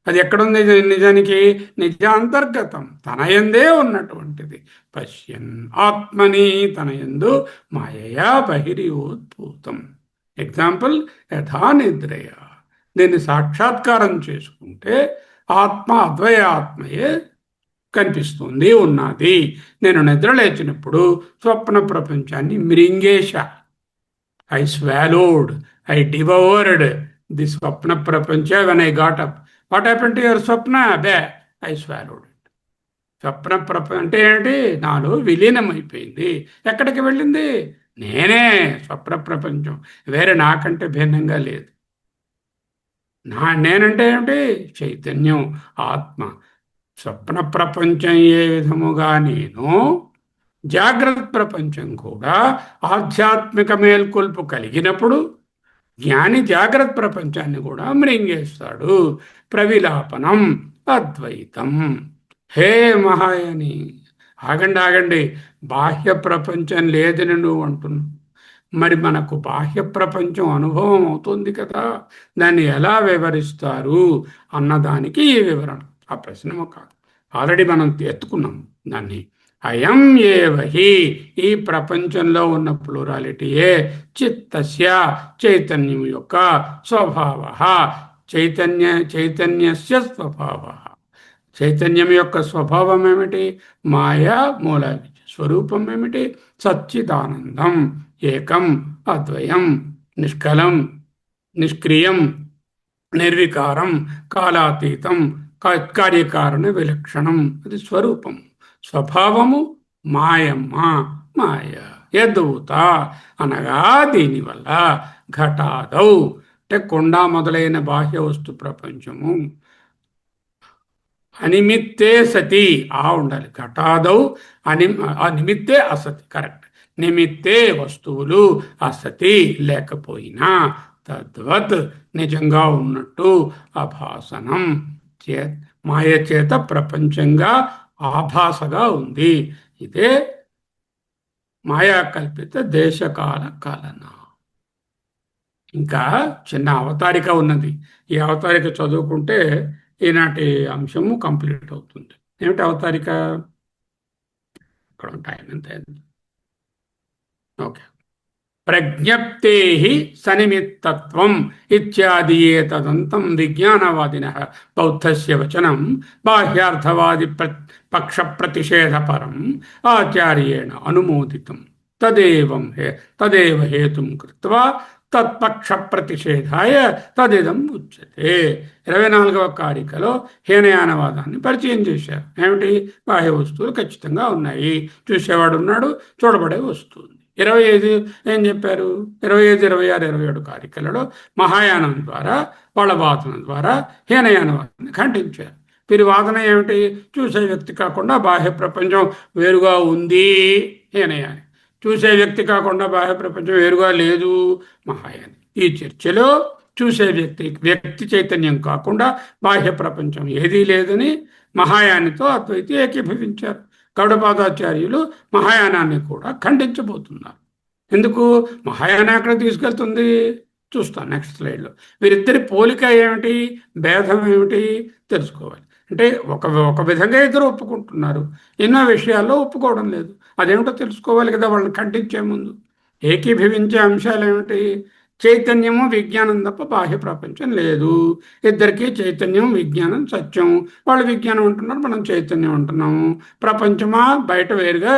అది ఎక్కడుంది నిజానికి? నిజాంతర్గతం తనయందే ఉన్నటువంటిది. పశ్యన్ ఆత్మని తనయందు మాయయా బహిరివోద్భూతం. ఎగ్జాంపుల్ యథా నిద్రయ. దీన్ని సాక్షాత్కారం చేసుకుంటే ఆత్మ అద్వయ ఆత్మయే కనిపిస్తుంది, ఉన్నది. నేను నిద్ర లేచినప్పుడు స్వప్న ప్రపంచాన్ని మృంగేశ. I swallowed, I devoured the స్వప్న ప్రపంచ when I got up. What happened to your స్వప్న? బే, ఐ స్వాలోడ్ ఇట్. స్వప్న ప్రపంచం అంటే ఏంటి? నాలో విలీనం అయిపోయింది. ఎక్కడికి వెళ్ళింది? నేనే స్వప్న ప్రపంచం, వేరే నాకంటే భిన్నంగా లేదు. నేనంటే ఏమిటి? చైతన్యం, ఆత్మ. స్వప్న ప్రపంచం ఏ విధముగా నేను, జాగ్రత్త ప్రపంచం కూడా ఆధ్యాత్మిక మేల్కొల్పు కలిగినప్పుడు జ్ఞాని జాగ్రత్త ప్రపంచాన్ని కూడా మృంగేస్తాడు. ప్రవిలాపనం అద్వైతం. హే మహాయని, ఆగండి ఆగండి, బాహ్య ప్రపంచం లేదని నువ్వు అంటున్నావు. మరి మనకు బాహ్య ప్రపంచం అనుభవం అవుతుంది కదా, దాన్ని ఎలా వివరిస్తారు అన్నదానికి ఈ వివరణ. ఆ ప్రశ్న కాదు, ఆల్రెడీ మనం ఎత్తుకున్నాం దాన్ని. అయం ఏవహి, ఈ ప్రపంచంలో ఉన్న ప్లూరాలిటీయే చిత్తస్య, చైతన్యం యొక్క స్వభావ. చైతన్యస్య స్వభావ. చైతన్యం యొక్క స్వభావం ఏమిటి? మాయా మూల స్వరూపం ఏమిటి? సచ్చిదానందం, ఏకం, అద్వయం, నిష్కలం, నిష్క్రియం, నిర్వికారం, కాలాతీతం, కార్యకారణ విలక్షణం. అది స్వరూపం. స్వభావము మాయమ్మ, మాయ. యదూత అనగా దీనివల్ల ఘటాదౌ అంటే కొండ మొదలైన బాహ్య వస్తు ప్రపంచము అనిమిత్తే సతి ఆ ఉండాలి. ఘటాదౌ నిమిత్తే అసతి, కరెక్ట్. నిమిత్తే వస్తువులు అసతి లేకపోయినా తద్వత్ నిజంగా ఉన్నట్టు అభాసనం మాయ చేత ప్రపంచంగా ఆభాసగా ఉంది. ఇదే మాయా కల్పిత దేశకాల కలన. ఇంకా చిన్న అవతారిక ఉన్నది. ఈ అవతారిక చదువుకుంటే ఈనాటి అంశము కంప్లీట్ అవుతుంది. ఏమిటి అవతారిక? ఇక్కడ టైం ఎంత అయింది? ఓకే. ప్రజ్ఞప్తే సనిమిత్తత్వం ఇత్యాది ఏతదంతం విజ్ఞానవాదిన బౌద్ధస్య వచనం బాహ్యార్థవాది పక్ష ప్రతిషేధపరం ఆచార్యేణ అనుమోదితం తదేవ హేతుం కృత్వా తత్పక్ష ప్రతిషేధాయ తదిదం ఉచ్యతే. 24వ కారికలో హీనయానవాదాన్ని పరిచయం చేశారు. ఏమిటి? బాహ్య వస్తువులు ఖచ్చితంగా ఉన్నాయి, చూసేవాడు ఉన్నాడు, చూడబడే వస్తువు. 25 ఏం చెప్పారు? 25, 26, 27 కారికలలో మహాయానం ద్వారా, వాళ్ళ వాదన ద్వారా హీనయానవాదాన్ని ఖండించారు. వీరి వాదన ఏమిటి? చూసే వ్యక్తి కాకుండా బాహ్య ప్రపంచం వేరుగా ఉంది హీనయాని, చూసే వ్యక్తి కాకుండా బాహ్య ప్రపంచం వేరుగా లేదు మహాయాని. ఈ చర్చలో చూసే వ్యక్తి చైతన్యం కాకుండా బాహ్య ప్రపంచం ఏదీ లేదని మహాయానితో అద్వైతి ఏకీభవించారు. గౌడపాదాచార్యులు మహాయానాన్ని కూడా ఖండించబోతున్నారు. ఎందుకు? మహాయానం ఎక్కడ తీసుకెళ్తుంది చూస్తాం నెక్స్ట్ స్లైడ్లో. వీరిద్దరి పోలిక ఏమిటి, భేదం ఏమిటి తెలుసుకోవాలి. అంటే ఒక విధంగా ఇద్దరు ఒప్పుకుంటున్నారు, ఎన్నో విషయాల్లో ఒప్పుకోవడం లేదు. అదేమిటో తెలుసుకోవాలి కదా వాళ్ళని ఖండించే ముందు. ఏకీభవించే అంశాలు ఏమిటి? చైతన్యము విజ్ఞానం తప్ప బాహ్య ప్రపంచం లేదు. ఇద్దరికీ చైతన్యం విజ్ఞానం సత్యం. వాళ్ళు విజ్ఞానం అంటున్నారు, మనం చైతన్యం అంటున్నాము. ప్రపంచమా బయట వేరుగా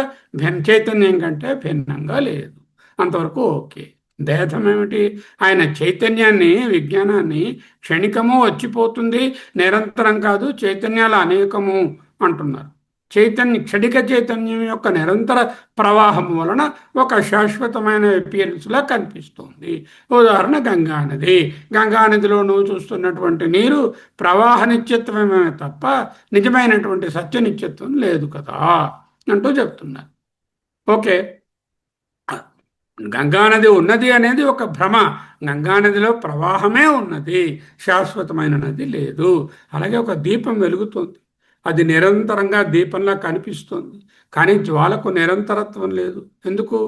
చైతన్యం కంటే భిన్నంగా లేదు. అంతవరకు ఓకే. భేదం ఏమిటి? ఆయన చైతన్యాన్ని విజ్ఞానాన్ని క్షణికము వచ్చిపోతుంది, నిరంతరం కాదు, చైతన్యాలు అనేకము అంటున్నారు. క్షణిక చైతన్యం యొక్క నిరంతర ప్రవాహం వలన ఒక శాశ్వతమైన అపియరెన్స్లా కనిపిస్తుంది. ఉదాహరణ గంగానది. గంగానదిలో నువ్వు చూస్తున్నటువంటి నీరు ప్రవాహ నిత్యత్వమే తప్ప నిజమైనటువంటి సత్య నిత్యత్వం లేదు కదా అంటూ చెప్తున్నారు. ఓకే, గంగానది ఉన్నది అనేది ఒక భ్రమ. గంగానదిలో ప్రవాహమే ఉన్నది, శాశ్వతమైన నది లేదు. అలాగే ఒక దీపం వెలుగుతుంది, అది నిరంతరంగా దీపంలా కనిపిస్తుంది, కానీ జ్వాలకు నిరంతరత్వం లేదు. ఎందుకు?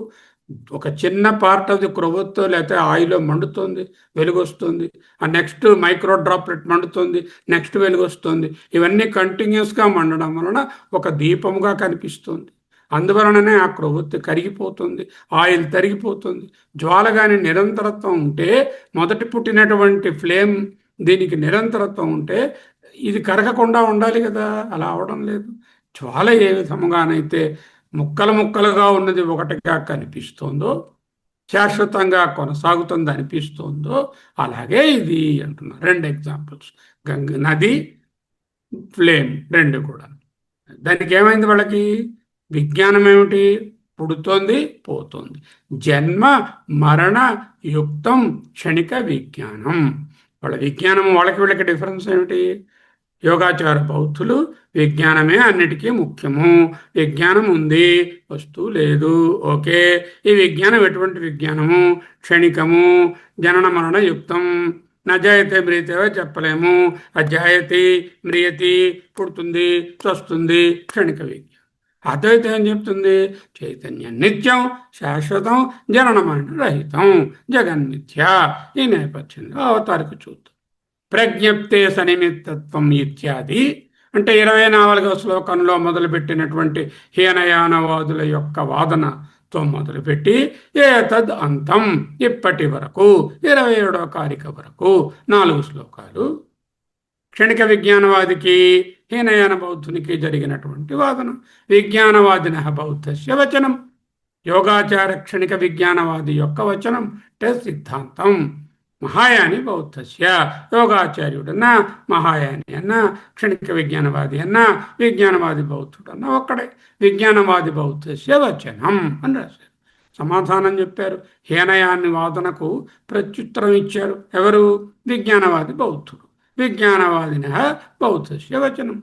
ఒక చిన్న పార్ట్ అది క్రొవ్వొత్తో లేకపోతే ఆయిల్లో మండుతుంది, వెలుగు వస్తుంది. ఆ నెక్స్ట్ మైక్రో డ్రాప్లెట్ మండుతుంది, నెక్స్ట్ వెలుగు వస్తుంది. ఇవన్నీ కంటిన్యూస్గా మండడం వలన ఒక దీపముగా కనిపిస్తుంది. అందువలననే ఆ క్రొవ్వొత్తి కరిగిపోతుంది, ఆయిల్ తరిగిపోతుంది. జ్వాల కానీ నిరంతరత్వం ఉంటే, మొదటి పుట్టినటువంటి ఫ్లేమ్ దీనికి నిరంతరత్వం ఉంటే ఇది కరగకుండా ఉండాలి కదా, అలా అవడం లేదు. జ్వాల ఏ విధముగానైతే ముక్కలు ముక్కలుగా ఉన్నది ఒకటిగా కనిపిస్తోందో, శాశ్వతంగా కొనసాగుతుంది అనిపిస్తోందో, అలాగే ఇది అంటున్నారు. 2 ఎగ్జాంపుల్స్, నది, ఫ్లేమ్, 2 కూడా. దానికి ఏమైంది? వాళ్ళకి విజ్ఞానం ఏమిటి? పుడుతోంది, పోతోంది. జన్మ మరణ యుక్తం క్షణిక విజ్ఞానం. వాళ్ళ విజ్ఞానం వాళ్ళకి వీళ్ళకి డిఫరెన్స్ ఏమిటి? యోగాచార బౌద్ధులు విజ్ఞానమే అన్నిటికీ ముఖ్యము, విజ్ఞానం ఉంది, వస్తువు లేదు. ఓకే, ఈ విజ్ఞానం ఎటువంటి విజ్ఞానము? క్షణికము, జనన మరణ యుక్తం. నజాయతే మ్రియతే చెప్పలేము. అజాయతి మ్రియతి, పుడుతుంది, చస్తుంది, క్షణిక విజ్ఞానం. అద్వైతం ఏం చెప్తుంది? చైతన్యం నిత్యం, శాశ్వతం, జననమరణ రహితం, జగన్మిథ్య. ఈ నేపథ్యంలో అవతారిక చూద్దాం. ప్రజ్ఞప్తే సనిమిత్తత్వం ఇత్యాది అంటే 24వ శ్లోకంలో మొదలుపెట్టినటువంటి హీనయానవాదుల యొక్క వాదనతో మొదలుపెట్టి ఏతద్ అంతం ఇప్పటి వరకు 27వ కారిక వరకు 4 శ్లోకాలు క్షణిక విజ్ఞానవాదికి హీనయాన బౌద్ధునికి జరిగినటువంటి వాదన. విజ్ఞానవాదిన బౌద్ధస్య వచనం, యోగాచార క్షణిక విజ్ఞానవాది యొక్క వచనం అంటే సిద్ధాంతం. మహాయాని బౌద్ధస్య, యోగాచార్యుడన్నా మహాయాని అన్నా క్షణిక విజ్ఞానవాది అన్నా విజ్ఞానవాది బౌద్ధుడన్నా ఒక్కడే. విజ్ఞానవాది బౌద్ధస్య వచనం అని రాశారు. సమాధానం చెప్పారు. హీనయాని వాదనకు ప్రత్యుత్తరం ఇచ్చారు ఎవరు? విజ్ఞానవాది బౌద్ధుడు. విజ్ఞానవాదిన బౌద్ధస్య వచనం.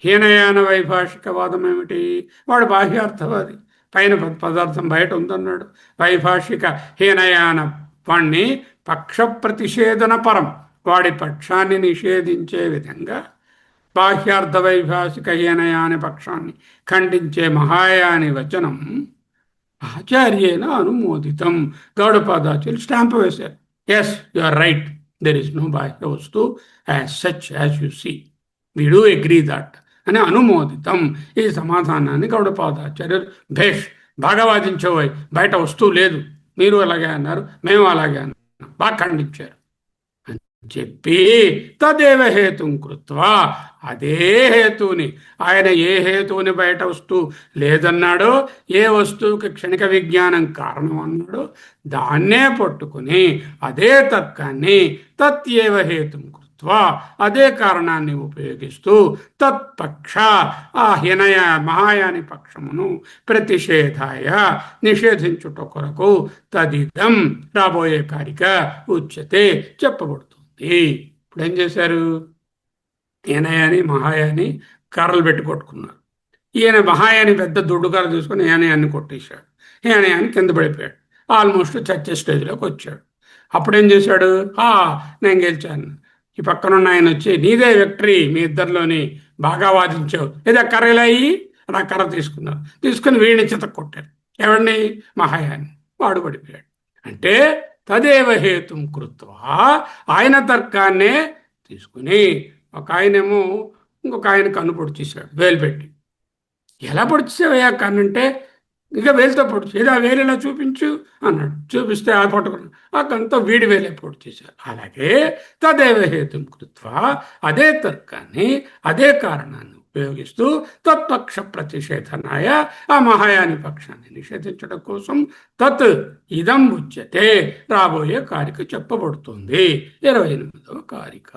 హీనయాన వైభాషికవాదం ఏమిటి? వాడు బాహ్యార్థవాది, పైన పదార్థం బయట ఉందన్నాడు. వైభాషిక హీనయాన వాణ్ణి పక్ష ప్రతిషేధన పరం, వాడి పక్షాన్ని నిషేధించే విధంగా బాహ్యార్థ వైభాషిక హీనయాని పక్షాన్ని ఖండించే మహాయాని వచనం ఆచార్యేన అనుమోదితం. గౌడపాదాచార్యులు స్టాంప్ వేశారు. Yes, you are right, there is no బాహ్య వస్తు as such as you see, we do agree that అని అనుమోదితం. ఈ సమాధానాన్ని గౌడపాదాచార్యులు భేష్, బాగా వాదించబోయి, బయట వస్తువు లేదు, మీరు అలాగే అన్నారు, మేము అలాగే అన్నాం, బాగా ఖండించారు అని చెప్పి తదేవ హేతుం కృత్వా, అదే హేతువుని, ఆయన ఏ హేతువుని బయట వస్తువు లేదన్నాడో, ఏ వస్తువుకి క్షణిక విజ్ఞానం కారణం అన్నాడో దాన్నే పట్టుకుని అదే తర్కాన్ని తత్యేవ హేతుం కృత్వా, అదే కారణాన్ని ఉపయోగిస్తూ తత్పక్ష, ఆ హీనయ మహాయాని పక్షమును ప్రతిషేధాయ, నిషేధించుట కొరకు తదిదం, రాబోయే కారిక ఉచ్యతే, చెప్పబడుతుంది. ఇప్పుడు ఏం చేశారు? హీనయాని మహాయాని కర్రలు పెట్టి కొట్టుకున్నారు. ఈయన మహాయాని పెద్ద దుడ్డుకర్ర తీసుకుని హీనయాన్ని కొట్టేశాడు. హీనయాని కింద పడిపోయాడు, ఆల్మోస్ట్ చచ్చే స్టేజ్లోకి వచ్చాడు. అప్పుడేం చేశాడు? నేను గెలిచాను. ఈ పక్కనున్న ఆయన వచ్చి, నీదే విక్టరీ, మీ ఇద్దరిలోని బాగా వాదించావు, ఏదో కర్రలయ్యి నా కర్ర తీసుకున్నారు. తీసుకుని వీడిని చిత కొట్టారు. ఎవరిని? మహాయాని. వాడు పడిపోయాడు. అంటే తదేవ హేతుం కృత్వా, ఆయన తర్కాన్నే తీసుకుని, ఒక ఆయనేమో ఇంకొక ఆయన కన్ను పొడిచేశాడు వేలు పెట్టి. ఎలా పొడిచేసావయ్యా కన్ను అంటే, ఇక వేలుతో పొడిచి, ఏదో ఆ వేలు ఇలా చూపించు అన్నాడు. చూపిస్తే ఆ పట్టుకున్నాడు, ఆ కన్నుతో వీడి వేలే పొడిచేశారు. అలాగే తదేవ హేతుం కృత్వా, అదే తర్కాన్ని అదే కారణాన్ని ఉపయోగిస్తూ తత్పక్ష ప్రతిషేధనాయ, ఆ మహాయాని పక్షాన్ని నిషేధించడం కోసం తత్ ఇదం ఉచ్యతే, రాబోయే కారిక చెప్పబడుతుంది. 28వ కారిక.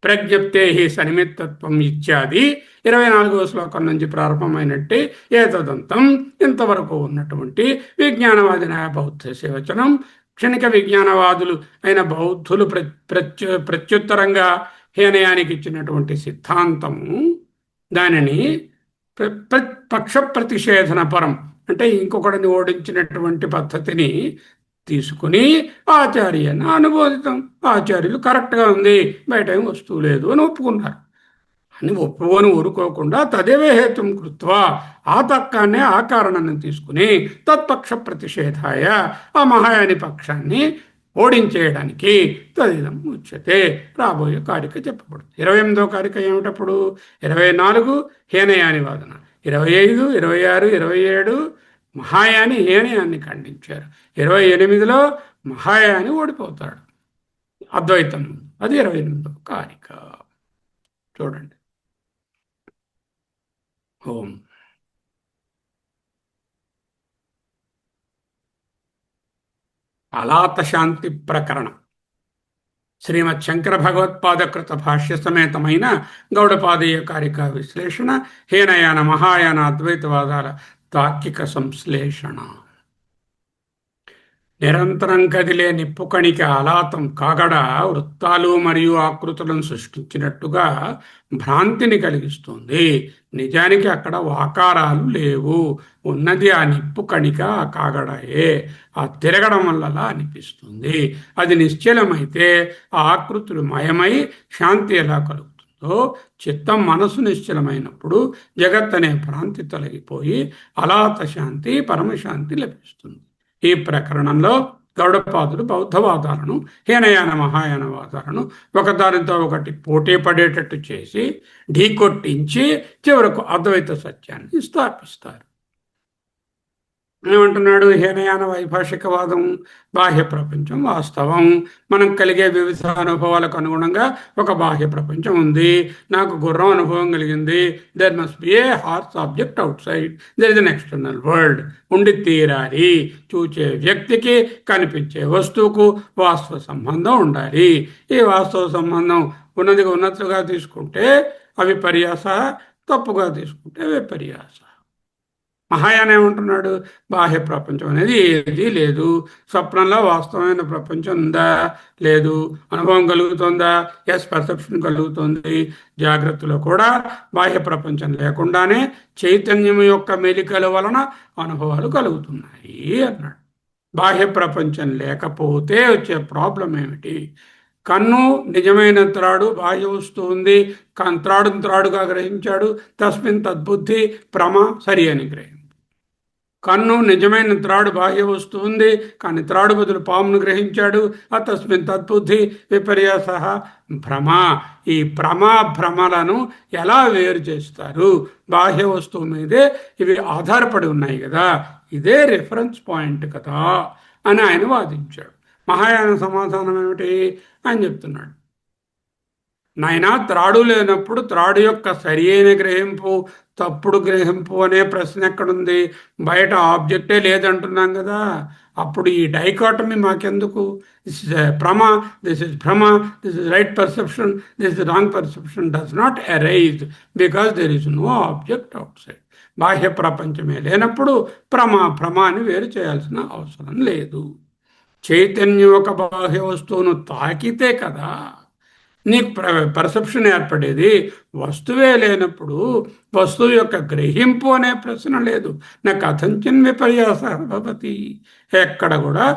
ప్రజ్ఞప్తే సనిమిత్తత్వం ఇత్యాది 24వ శ్లోకం నుంచి ప్రారంభమైనట్టే ఏతదంతం, ఇంతవరకు ఉన్నటువంటి విజ్ఞానవాదిన బౌద్ధస్య వచనం, క్షణిక విజ్ఞానవాదులు అయిన బౌద్ధులు ప్రత్యుత్తరంగా హీనయానికి ఇచ్చినటువంటి సిద్ధాంతము, దానిని పక్ష ప్రతిషేధన పరం అంటే ఇంకొకటిని ఓడించినటువంటి పద్ధతిని తీసుకుని ఆచార్యను అనుబోధితం. ఆచార్యులు కరెక్ట్గా ఉంది, బయట ఏం వస్తువు లేదు అని ఒప్పుకున్నారు. అని ఒప్పుకొని ఊరుకోకుండా తదేవ హేతుం కృత్వా, ఆ తర్కాన్ని ఆ కారణాన్ని తీసుకుని తత్పక్ష ప్రతిషేధాయ, ఆ మహాయాని పక్షాన్ని ఓడించేయడానికి తదిదం ఉచ్యతే, రాబోయే కారిక చెప్పబడుతుంది. 28వ కారిక ఏమిటప్పుడు? 24 హీనయాని వాదన, 25, 26, 27 మహాయాని హీనయాన్ని ఖండించారు. 28లో మహాయాని ఓడిపోతాడు అద్వైతం. అది 28వ కారిక. చూడండి. ఓం అలాత శాంతి ప్రకరణం, శ్రీమద్ శంకర భగవత్పాదకృత భాష్య సమేతమైన గౌడపాదీయ కారిక విశ్లేషణ, హీనయాన మహాయాన అద్వైతవాదాల తార్కిక సంశ్లేషణ. నిరంతరం కదిలే నిప్పుకణిక అలాతం కాగడ వృత్తాలు మరియు ఆకృతులను సృష్టించినట్టుగా భ్రాంతిని కలిగిస్తుంది. నిజానికి అక్కడ ఆకారాలు లేవు, ఉన్నది ఆ నిప్పు కణిక, ఆ కాగడయే. ఆ తిరగడం వల్ల అనిపిస్తుంది. అది నిశ్చలమైతే ఆ ఆకృతులు మయమై శాంతి ఎలా కలుగుతుంది? వస్తుందో, చిత్తం మనసు నిశ్చలమైనప్పుడు జగత్ అనే భ్రాంతి తొలగిపోయి అలాత శాంతి పరమశాంతి లభిస్తుంది. ఈ ప్రకరణంలో గౌడపాదులు బౌద్ధవాదాలను, హీనయాన మహాయానవాదాలను ఒకదానితో ఒకటి పోటీ పడేటట్టు చేసి ఢీకొట్టించి చివరకు అద్వైత సత్యాన్ని స్థాపిస్తారు. ఏమంటున్నాడు? హీనయాన వైభాషికవాదం, బాహ్య ప్రపంచం వాస్తవం, మనం కలిగే వివిధ అనుభవాలకు అనుగుణంగా ఒక బాహ్య ప్రపంచం ఉంది. నాకు గుర్రం అనుభవం కలిగింది, there must be A horse object out side, there is an external world. ఉండి తీరాలి. చూచే వ్యక్తికి కనిపించే వస్తువుకు వాస్తవ సంబంధం ఉండాలి. ఈ వాస్తవ సంబంధం ఉన్నదిగా ఉన్నట్లుగా తీసుకుంటే అవిపర్యాస, తప్పుగా తీసుకుంటే విపర్యాస. మహాయాన ఏమంటున్నాడు? బాహ్య ప్రపంచం అనేది ఏది లేదు. స్వప్నంలో వాస్తవమైన ప్రపంచం ఉందా? లేదు. అనుభవం కలుగుతుందా? ఎస్, పర్సెప్షన్ కలుగుతుంది. జాగ్రత్తలో కూడా బాహ్య ప్రపంచం లేకుండానే చైతన్యం యొక్క మెలికల వలన అనుభవాలు కలుగుతున్నాయి అన్నాడు. బాహ్య ప్రపంచం లేకపోతే వచ్చే ప్రాబ్లం ఏమిటి? కన్ను నిజమైన త్రాడు, బాహ్య వస్తువు ఉంది, త్రాడును త్రాడుగా గ్రహించాడు, తస్మిన్ తద్బుద్ధి ప్రమ, సరి అని గ్రహించాడు. కన్ను నిజమైన త్రాడు, బాహ్య వస్తువు ఉంది, కానీ త్రాడు బదులు పామును గ్రహించాడు, తస్మిన్ తద్బుద్ధి విపర్యాస భ్రమ. ఈ భ్రమలను ఎలా వేరు చేస్తారు? బాహ్య వస్తువు మీదే ఇవి ఆధారపడి ఉన్నాయి కదా, ఇదే రిఫరెన్స్ పాయింట్ కదా అని ఆయన వాదించాడు. మహాయాన సమాధానం ఏమిటి? ఆయన చెప్తున్నాడు, నాయనా, త్రాడు లేనప్పుడు త్రాడు యొక్క సరి అయిన గ్రహింపు, తప్పుడు గ్రహింపు అనే ప్రశ్న ఎక్కడుంది? బయట ఆబ్జెక్టే లేదంటున్నాం కదా, అప్పుడు ఈ డైకాటమీ మాకెందుకు? దిస్ ఇస్ భ్రమ, దిస్ ఇస్ భ్రమ, this is right perception, this is wrong perception does not arise because there is no object outside. బాహ్య ప్రపంచమే లేనప్పుడు భ్రమ అని వేరు చేయాల్సిన అవసరం లేదు. చైతన్యం ఒక బాహ్య వస్తువును తాకితే కదా నీకు పర్సెప్షన్ ఏర్పడేది. వస్తువే లేనప్పుడు వస్తువు యొక్క గ్రహింపు అనే ప్రశ్న లేదు. నా కథంచన్ విపర్యాస భవతి. ఎక్కడ కూడా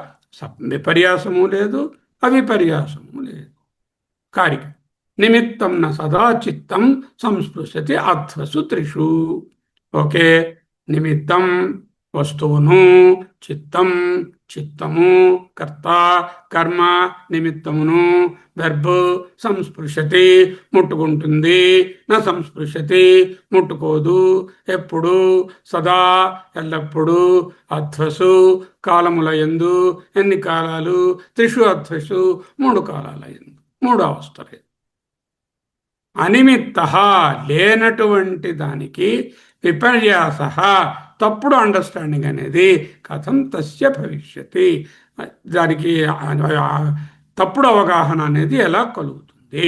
విపర్యాసము లేదు, అవిపర్యాసము లేదు. కారిక నిమిత్తం న సదా చిత్తం సంస్పృశతి అధ్వసు త్రిషు. ఓకే, నిమిత్తం వస్తువును, చిత్తము కర్త, కర్మ నిమిత్తమును, వెర్బ్ సంస్పృశతి ముట్టుకుంటుంది, నా సంస్పృశతి ముట్టుకోదు, ఎప్పుడు, సదా ఎల్లప్పుడు, అధ్వసు కాలముల యందు, ఎన్ని కాలాలు? త్రిషు అధ్వసు 3 కాలాల యందు, 3 అవస్థలు. అనిమిత్త లేనటువంటి దానికి విపర్యాస తప్పుడు అండర్స్టాండింగ్ అనేది కథం తస్య భవిష్యతి, దానికి తప్పుడు అవగాహన అనేది ఎలా కలుగుతుంది?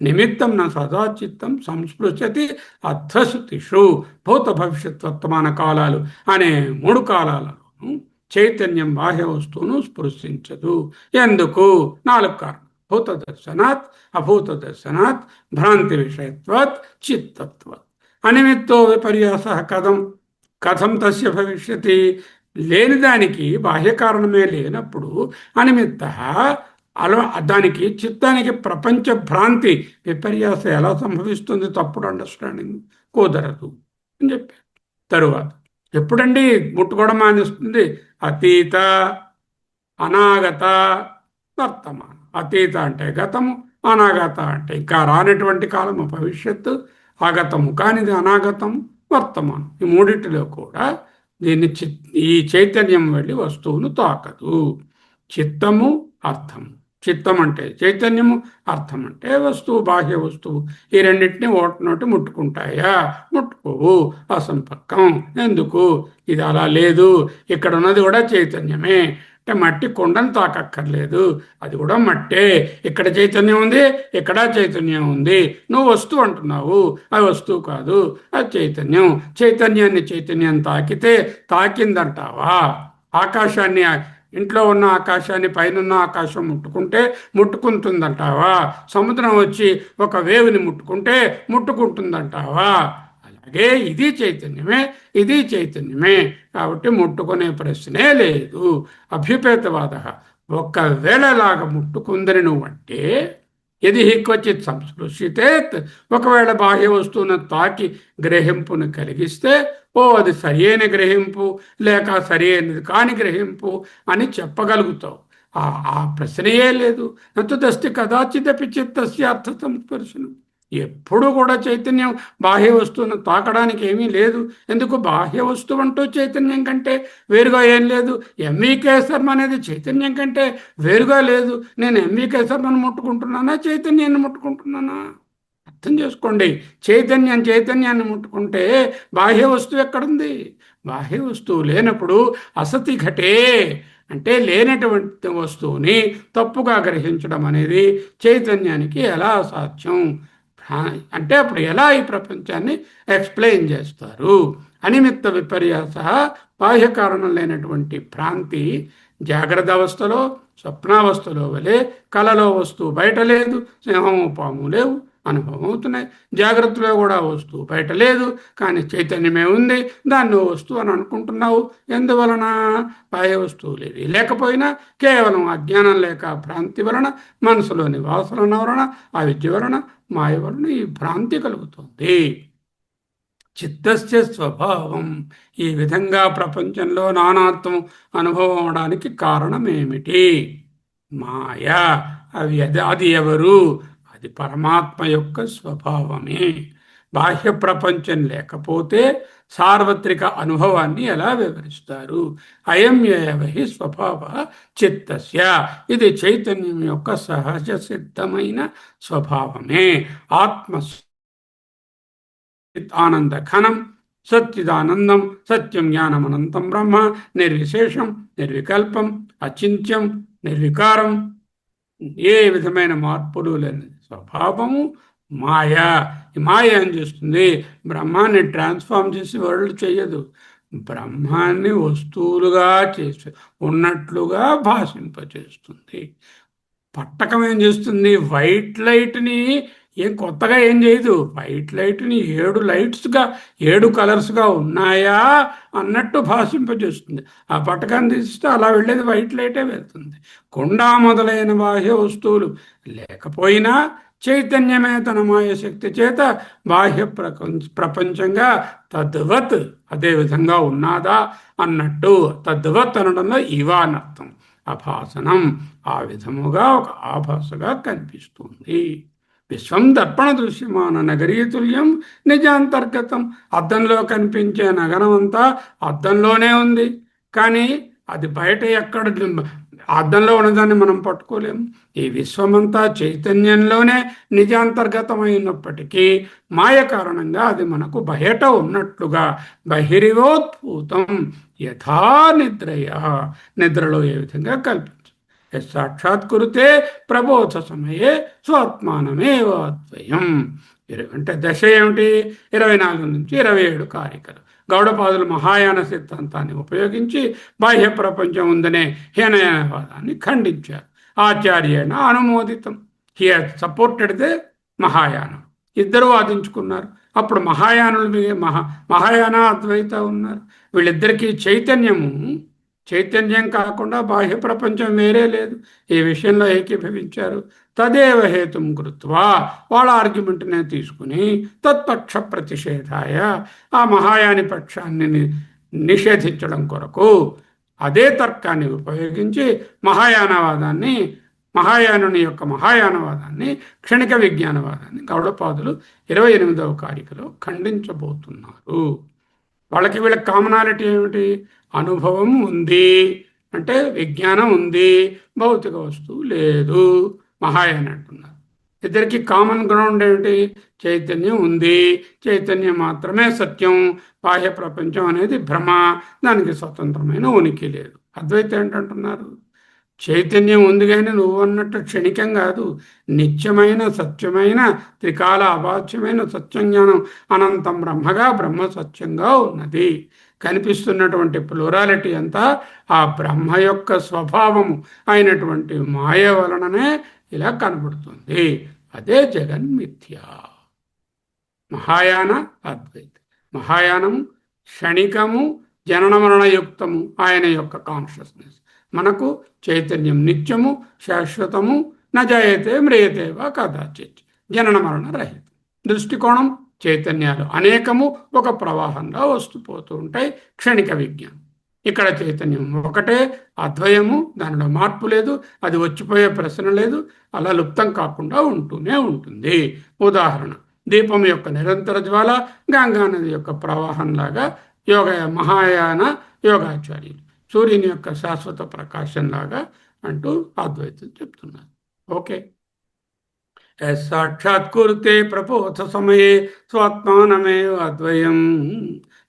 నిమిత్తం నా సదాచిత్తం సంస్పృశతి అధ్వసుతిషు. భూత భవిష్యత్ వర్తమాన కాలాలు అనే 3 కాలాలలోనూ చైతన్యం బాహ్య వస్తువును స్పృశించదు. ఎందుకు? 4 కారణం. భూత దర్శనాత్, అభూత దర్శనాత్, భ్రాంతి విషయత్వాత్, చిత్తత్వాత్. అనిమిత్తో విపర్యాస కథం తస్య భవిష్యతి. లేని దానికి బాహ్య కారణమే లేనప్పుడు అనిమిత్త దానికి చిత్తానికి ప్రపంచ భ్రాంతి విపర్యాస ఎలా సంభవిస్తుంది? తప్పుడు అండర్స్టాండింగ్ కుదరదు అని చెప్పారు. తరువాత ఎప్పుడండి ముట్టుకోవడం మానేస్తుంది? అతీత, అనాగత, వర్తమానం. అతీత అంటే గతము, అనాగత అంటే ఇంకా రానటువంటి కాలము భవిష్యత్తు, ఆగతము కానిది అనాగతం, వర్తమానం. ఈ 3 కూడా దీన్ని ఈ చైతన్యం వెళ్ళి వస్తువును తాకదు. చిత్తము, అర్థము. చిత్తం అంటే చైతన్యము, అర్థం అంటే వస్తువు, బాహ్య వస్తువు. ఈ రెండింటినీ ఓటనోటి ముట్టుకుంటాయా? ముట్టుకోవు. అసంపర్కం. ఎందుకు? ఇది అలా లేదు, ఇక్కడ ఉన్నది కూడా చైతన్యమే. అంటే మట్టి కొండను తాకక్కర్లేదు, అది కూడా మట్టే. ఇక్కడ చైతన్యం ఉంది, ఇక్కడ చైతన్యం ఉంది. నువ్వు వస్తువు అంటున్నావు, అది వస్తువు కాదు, అది చైతన్యం. చైతన్యం తాకితే తాకిందంటావా? ఆకాశాన్ని, ఇంట్లో ఉన్న ఆకాశాన్ని, పైన ఆకాశం ముట్టుకుంటే ముట్టుకుంటుందంటావా? సముద్రం వచ్చి ఒక వేవుని ముట్టుకుంటే ముట్టుకుంటుందంటావా? అలాగే ఇది చైతన్యమే, ఇది చైతన్యమే. కాబట్టి ముట్టుకునే ప్రశ్నే లేదు. అభ్యుపేతవాద. ఒక్కవేళలాగా ముట్టుకుందని నువ్వంటే యది హి క్వచిత్ సంస్పృశ్యతేత్, ఒకవేళ బాహ్య వస్తువును తాకి గ్రహింపును కలిగిస్తే, ఓ అది సరియైన గ్రహింపు లేక సరియైనది కాని గ్రహింపు అని చెప్పగలుగుతావు. ఆ ఆ ప్రశ్నయే లేదు. నతుదస్తి కదాచిదపి చిత్తస్య అర్థ సంస్పర్శనం. ఎప్పుడు కూడా చైతన్యం బాహ్య వస్తువును తాకడానికి ఏమీ లేదు. ఎందుకు? బాహ్య వస్తువు అంటూ చైతన్యం కంటే వేరుగా ఏం లేదు. ఎంవికే శర్మ అనేది చైతన్యం కంటే వేరుగా లేదు. నేను ఎంవికే శర్మను ముట్టుకుంటున్నానా, చైతన్యాన్ని ముట్టుకుంటున్నానా? అర్థం చేసుకోండి. చైతన్యాన్ని ముట్టుకుంటే బాహ్య వస్తువు ఎక్కడుంది? బాహ్య వస్తువు లేనప్పుడు అసతి ఘటే అంటే లేనటువంటి వస్తువుని తప్పుగా గ్రహించడం అనేది చైతన్యానికి ఎలా సాధ్యం? అంటే అప్పుడు ఎలా ఈ ప్రపంచాన్ని ఎక్స్ప్లెయిన్ చేస్తారు? అనిమిత్త విపర్యాస, బాహ్య కారణం లేనటువంటి భ్రాంతి జాగ్రత్త అవస్థలో స్వప్నావస్థలో వలె కలలో వస్తువు బయట లేదు, సింహము పాము లేవు, అనుభవం అవుతున్నాయి. జాగ్రత్తలో కూడా వస్తువు బయట లేదు, కానీ చైతన్యమే ఉంది, దాన్ని వస్తువు అని అనుకుంటున్నావు. ఎందువలన? బాహ్య వస్తువు లేదు లేకపోయినా కేవలం అజ్ఞానం లేక భ్రాంతి వలన, మనసులోని వాసన వలన, అవిద్య వలన, మాయ వలన ఈ భ్రాంతి కలుగుతుంది. చిత్తస్య స్వభావం. ఈ విధంగా ప్రపంచంలో నానాత్వం అనుభవం అవడానికి కారణం ఏమిటి? మాయ. అది ఎవరు? అది పరమాత్మ యొక్క స్వభావమే. బాహ్య ప్రపంచం లేకపోతే సార్వత్రిక అనుభవాన్ని ఎలా వివరిస్తారు? అయం ఏవ హి స్వభావ చిత్తస్య. ఇది చైతన్యం యొక్క సహజ సిద్ధమైన స్వభావమే. ఆత్మ ఆనంద ఘనం సచ్చిదానందం సత్యం జ్ఞానమనంతం బ్రహ్మ నిర్విశేషం నిర్వికల్పం అచింత్యం నిర్వికారం, ఏ విధమైన మార్పులు లేని స్వభావము మాయ. ఈ మాయ ఏం చేస్తుంది? బ్రహ్మాన్ని ట్రాన్స్ఫార్మ్ చేసి వరల్డ్ చేయదు. బ్రహ్మాన్ని వస్తువులుగా చేసి ఉన్నట్లుగా భాషింపచేస్తుంది. పట్టకం ఏం చేస్తుంది? వైట్ లైట్ని ఏం కొత్తగా ఏం చేయదు. వైట్ లైట్ని 7 లైట్స్గా 7 కలర్స్గా ఉన్నాయా అన్నట్టు భాషింపజేస్తుంది. ఆ పట్టకాన్ని తీస్తే అలా వెళ్ళేది వైట్ లైటే వెళ్తుంది. కొండ మొదలైన బాహ్య వస్తువులు లేకపోయినా చైతన్యమే తన మాయ శక్తి చేత బాహ్య ప్రపంచంగా తద్వత్ అదే విధంగా ఉన్నాదా అన్నట్టు, తద్వత్ అనడంలో ఇవా అనర్థం. అభాసనం ఆ విధముగా ఒక ఆభాసగా కనిపిస్తుంది. విశ్వం దర్పణ దృశ్యమాన నగరీతుల్యం నిజాంతర్గతం. అద్దంలో కనిపించే నగరం అంతా అద్దంలోనే ఉంది, కానీ అది బయట ఎక్కడ అద్దంలో ఉన్నదాన్ని మనం పట్టుకోలేము. ఈ విశ్వమంతా చైతన్యంలోనే నిజాంతర్గతమైనప్పటికీ మాయ కారణంగా అది మనకు బయట ఉన్నట్లుగా బహిరివోత్పూతం యథా నిద్రయ. నిద్రలో ఏ విధంగా కల్పించు సాక్షాత్కృతే ప్రబోధ సమయే స్వాత్మానమేవ అద్వయం. అంటే దశ ఏమిటి? 24 నుంచి 27 కారికలు. గౌడపాదులు మహాయాన సిద్ధాంతాన్ని ఉపయోగించి బాహ్య ప్రపంచం ఉందనే హీనయానవాదాన్ని ఖండించారు. ఆచార్యేణ అనుమోదితం. హీ సపోర్టెడ్ ది మహాయానం. ఇద్దరు వాదించుకున్నారు. అప్పుడు మహాయానులు మహాయాన అద్వైత ఉన్నారు. వీళ్ళిద్దరికీ చైతన్యం కాకుండా బాహ్య ప్రపంచం వేరే లేదు. ఈ విషయంలో ఏకీభవించారు. తదేవ హేతుం కృత్వా వాళ్ళ ఆర్గ్యుమెంట్నే తీసుకుని తత్పక్ష ప్రతిషేధాయ ఆ మహాయాని పక్షాన్ని నిషేధించడం కొరకు అదే తర్కాన్ని ఉపయోగించి మహాయానుని యొక్క మహాయానవాదాన్ని క్షణిక విజ్ఞానవాదాన్ని గౌడపాదులు 28వ కారికలో ఖండించబోతున్నారు. వీళ్ళకి కామనాలిటీ ఏమిటి? అనుభవం ఉంది అంటే విజ్ఞానం ఉంది, భౌతిక వస్తువు లేదు. మహాయాన్ అంటున్నారు. ఇద్దరికి కామన్ గ్రౌండ్ ఏమిటి? చైతన్యం ఉంది, చైతన్యం మాత్రమే సత్యం, బాహ్య ప్రపంచం అనేది భ్రమ, దానికి స్వతంత్రమైన ఉనికి లేదు. అద్వైతం ఏంటంటున్నారు? చైతన్యం ఉంది కానీ నువ్వు అన్నట్టు క్షణికం కాదు, నిత్యమైన సత్యమైన త్రికాల అబాధ్యమైన సత్యజ్ఞానం అనంతం బ్రహ్మగా బ్రహ్మ సత్యంగా ఉన్నది. కనిపిస్తున్నటువంటి ప్లూరాలిటీ అంతా ఆ బ్రహ్మ యొక్క స్వభావము అయినటువంటి మాయ వలననే ఇలా కనబడుతుంది. అదే జగన్మిథ్య. మహాయాన అద్వైత. మహాయానము క్షణికము, జనన మరణయుక్తము ఆయన యొక్క కాన్షియస్నెస్. మనకు చైతన్యం నిత్యము శాశ్వతము నజాయతే మ్రియతే వా కదాచిత్. జనన మరణ రహితం. దృష్టికోణం చైతన్యాలు అనేకము ఒక ప్రవాహంలో వస్తూ పోతూ ఉంటాయి. క్షణిక విజ్ఞానం. ఇక్కడ చైతన్యం ఒకటే, అద్వయము, దానిలో మార్పు లేదు, అది వచ్చిపోయే ప్రశ్న లేదు, అలా లుప్తం కాకుండా ఉంటూనే ఉంటుంది. ఉదాహరణ, దీపం యొక్క నిరంతర జ్వాల గంగా నది యొక్క ప్రవాహంలాగా యోగ మహాయాన యోగాచార్యులు సూర్యుని యొక్క శాశ్వత ప్రకాశంలాగా అంటూ అద్వైతం చెప్తున్నారు. ఓకే. సాక్షాత్కృతే ప్రపోథ సమయే స్వాత్మానమేవ అద్వయం.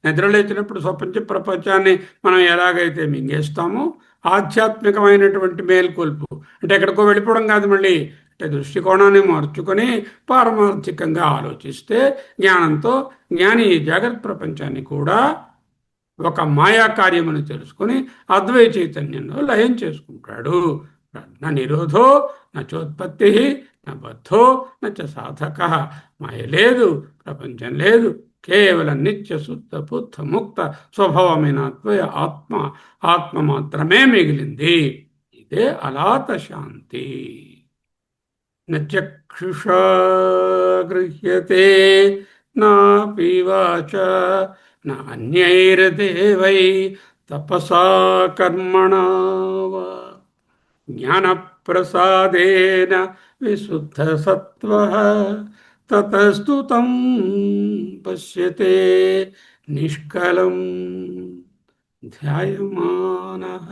నిద్రలేచినప్పుడు స్వప్న ప్రపంచాన్ని మనం ఎలాగైతే మింగేస్తామో, ఆధ్యాత్మికమైనటువంటి మేల్కొల్పు అంటే ఎక్కడికో వెళ్ళిపోవడం కాదు, మళ్ళీ అంటే దృష్టికోణాన్ని మార్చుకొని పారమార్థికంగా ఆలోచిస్తే జ్ఞానంతో జ్ఞాని ఈ జాగ్రత్త ప్రపంచాన్ని కూడా ఒక మాయా కార్యమని తెలుసుకుని అద్వైత చైతన్యంలో లయం చేసుకుంటాడు. నా నిరోధో నచోత్పత్తి నా బద్ధో నచ సాధక. మాయ లేదు, ప్రపంచం లేదు, కేవలం నిత్య శుద్ధ బుద్ధ ముక్త స్వభావమైన అద్వయ ఆత్మ. ఆత్మ మాత్రమే మిగిలింది. ఇదే అలాత శాంతి. నచక్షుషా గృహ్యతే నాపి వాచ నాన్యైర్దేవై తపసా కర్మణా వా జ్ఞానప్రసాదేన విశుద్ధ సత్వః తతస్తు తం పశ్యతే నిష్కలం ధ్యాయమానః.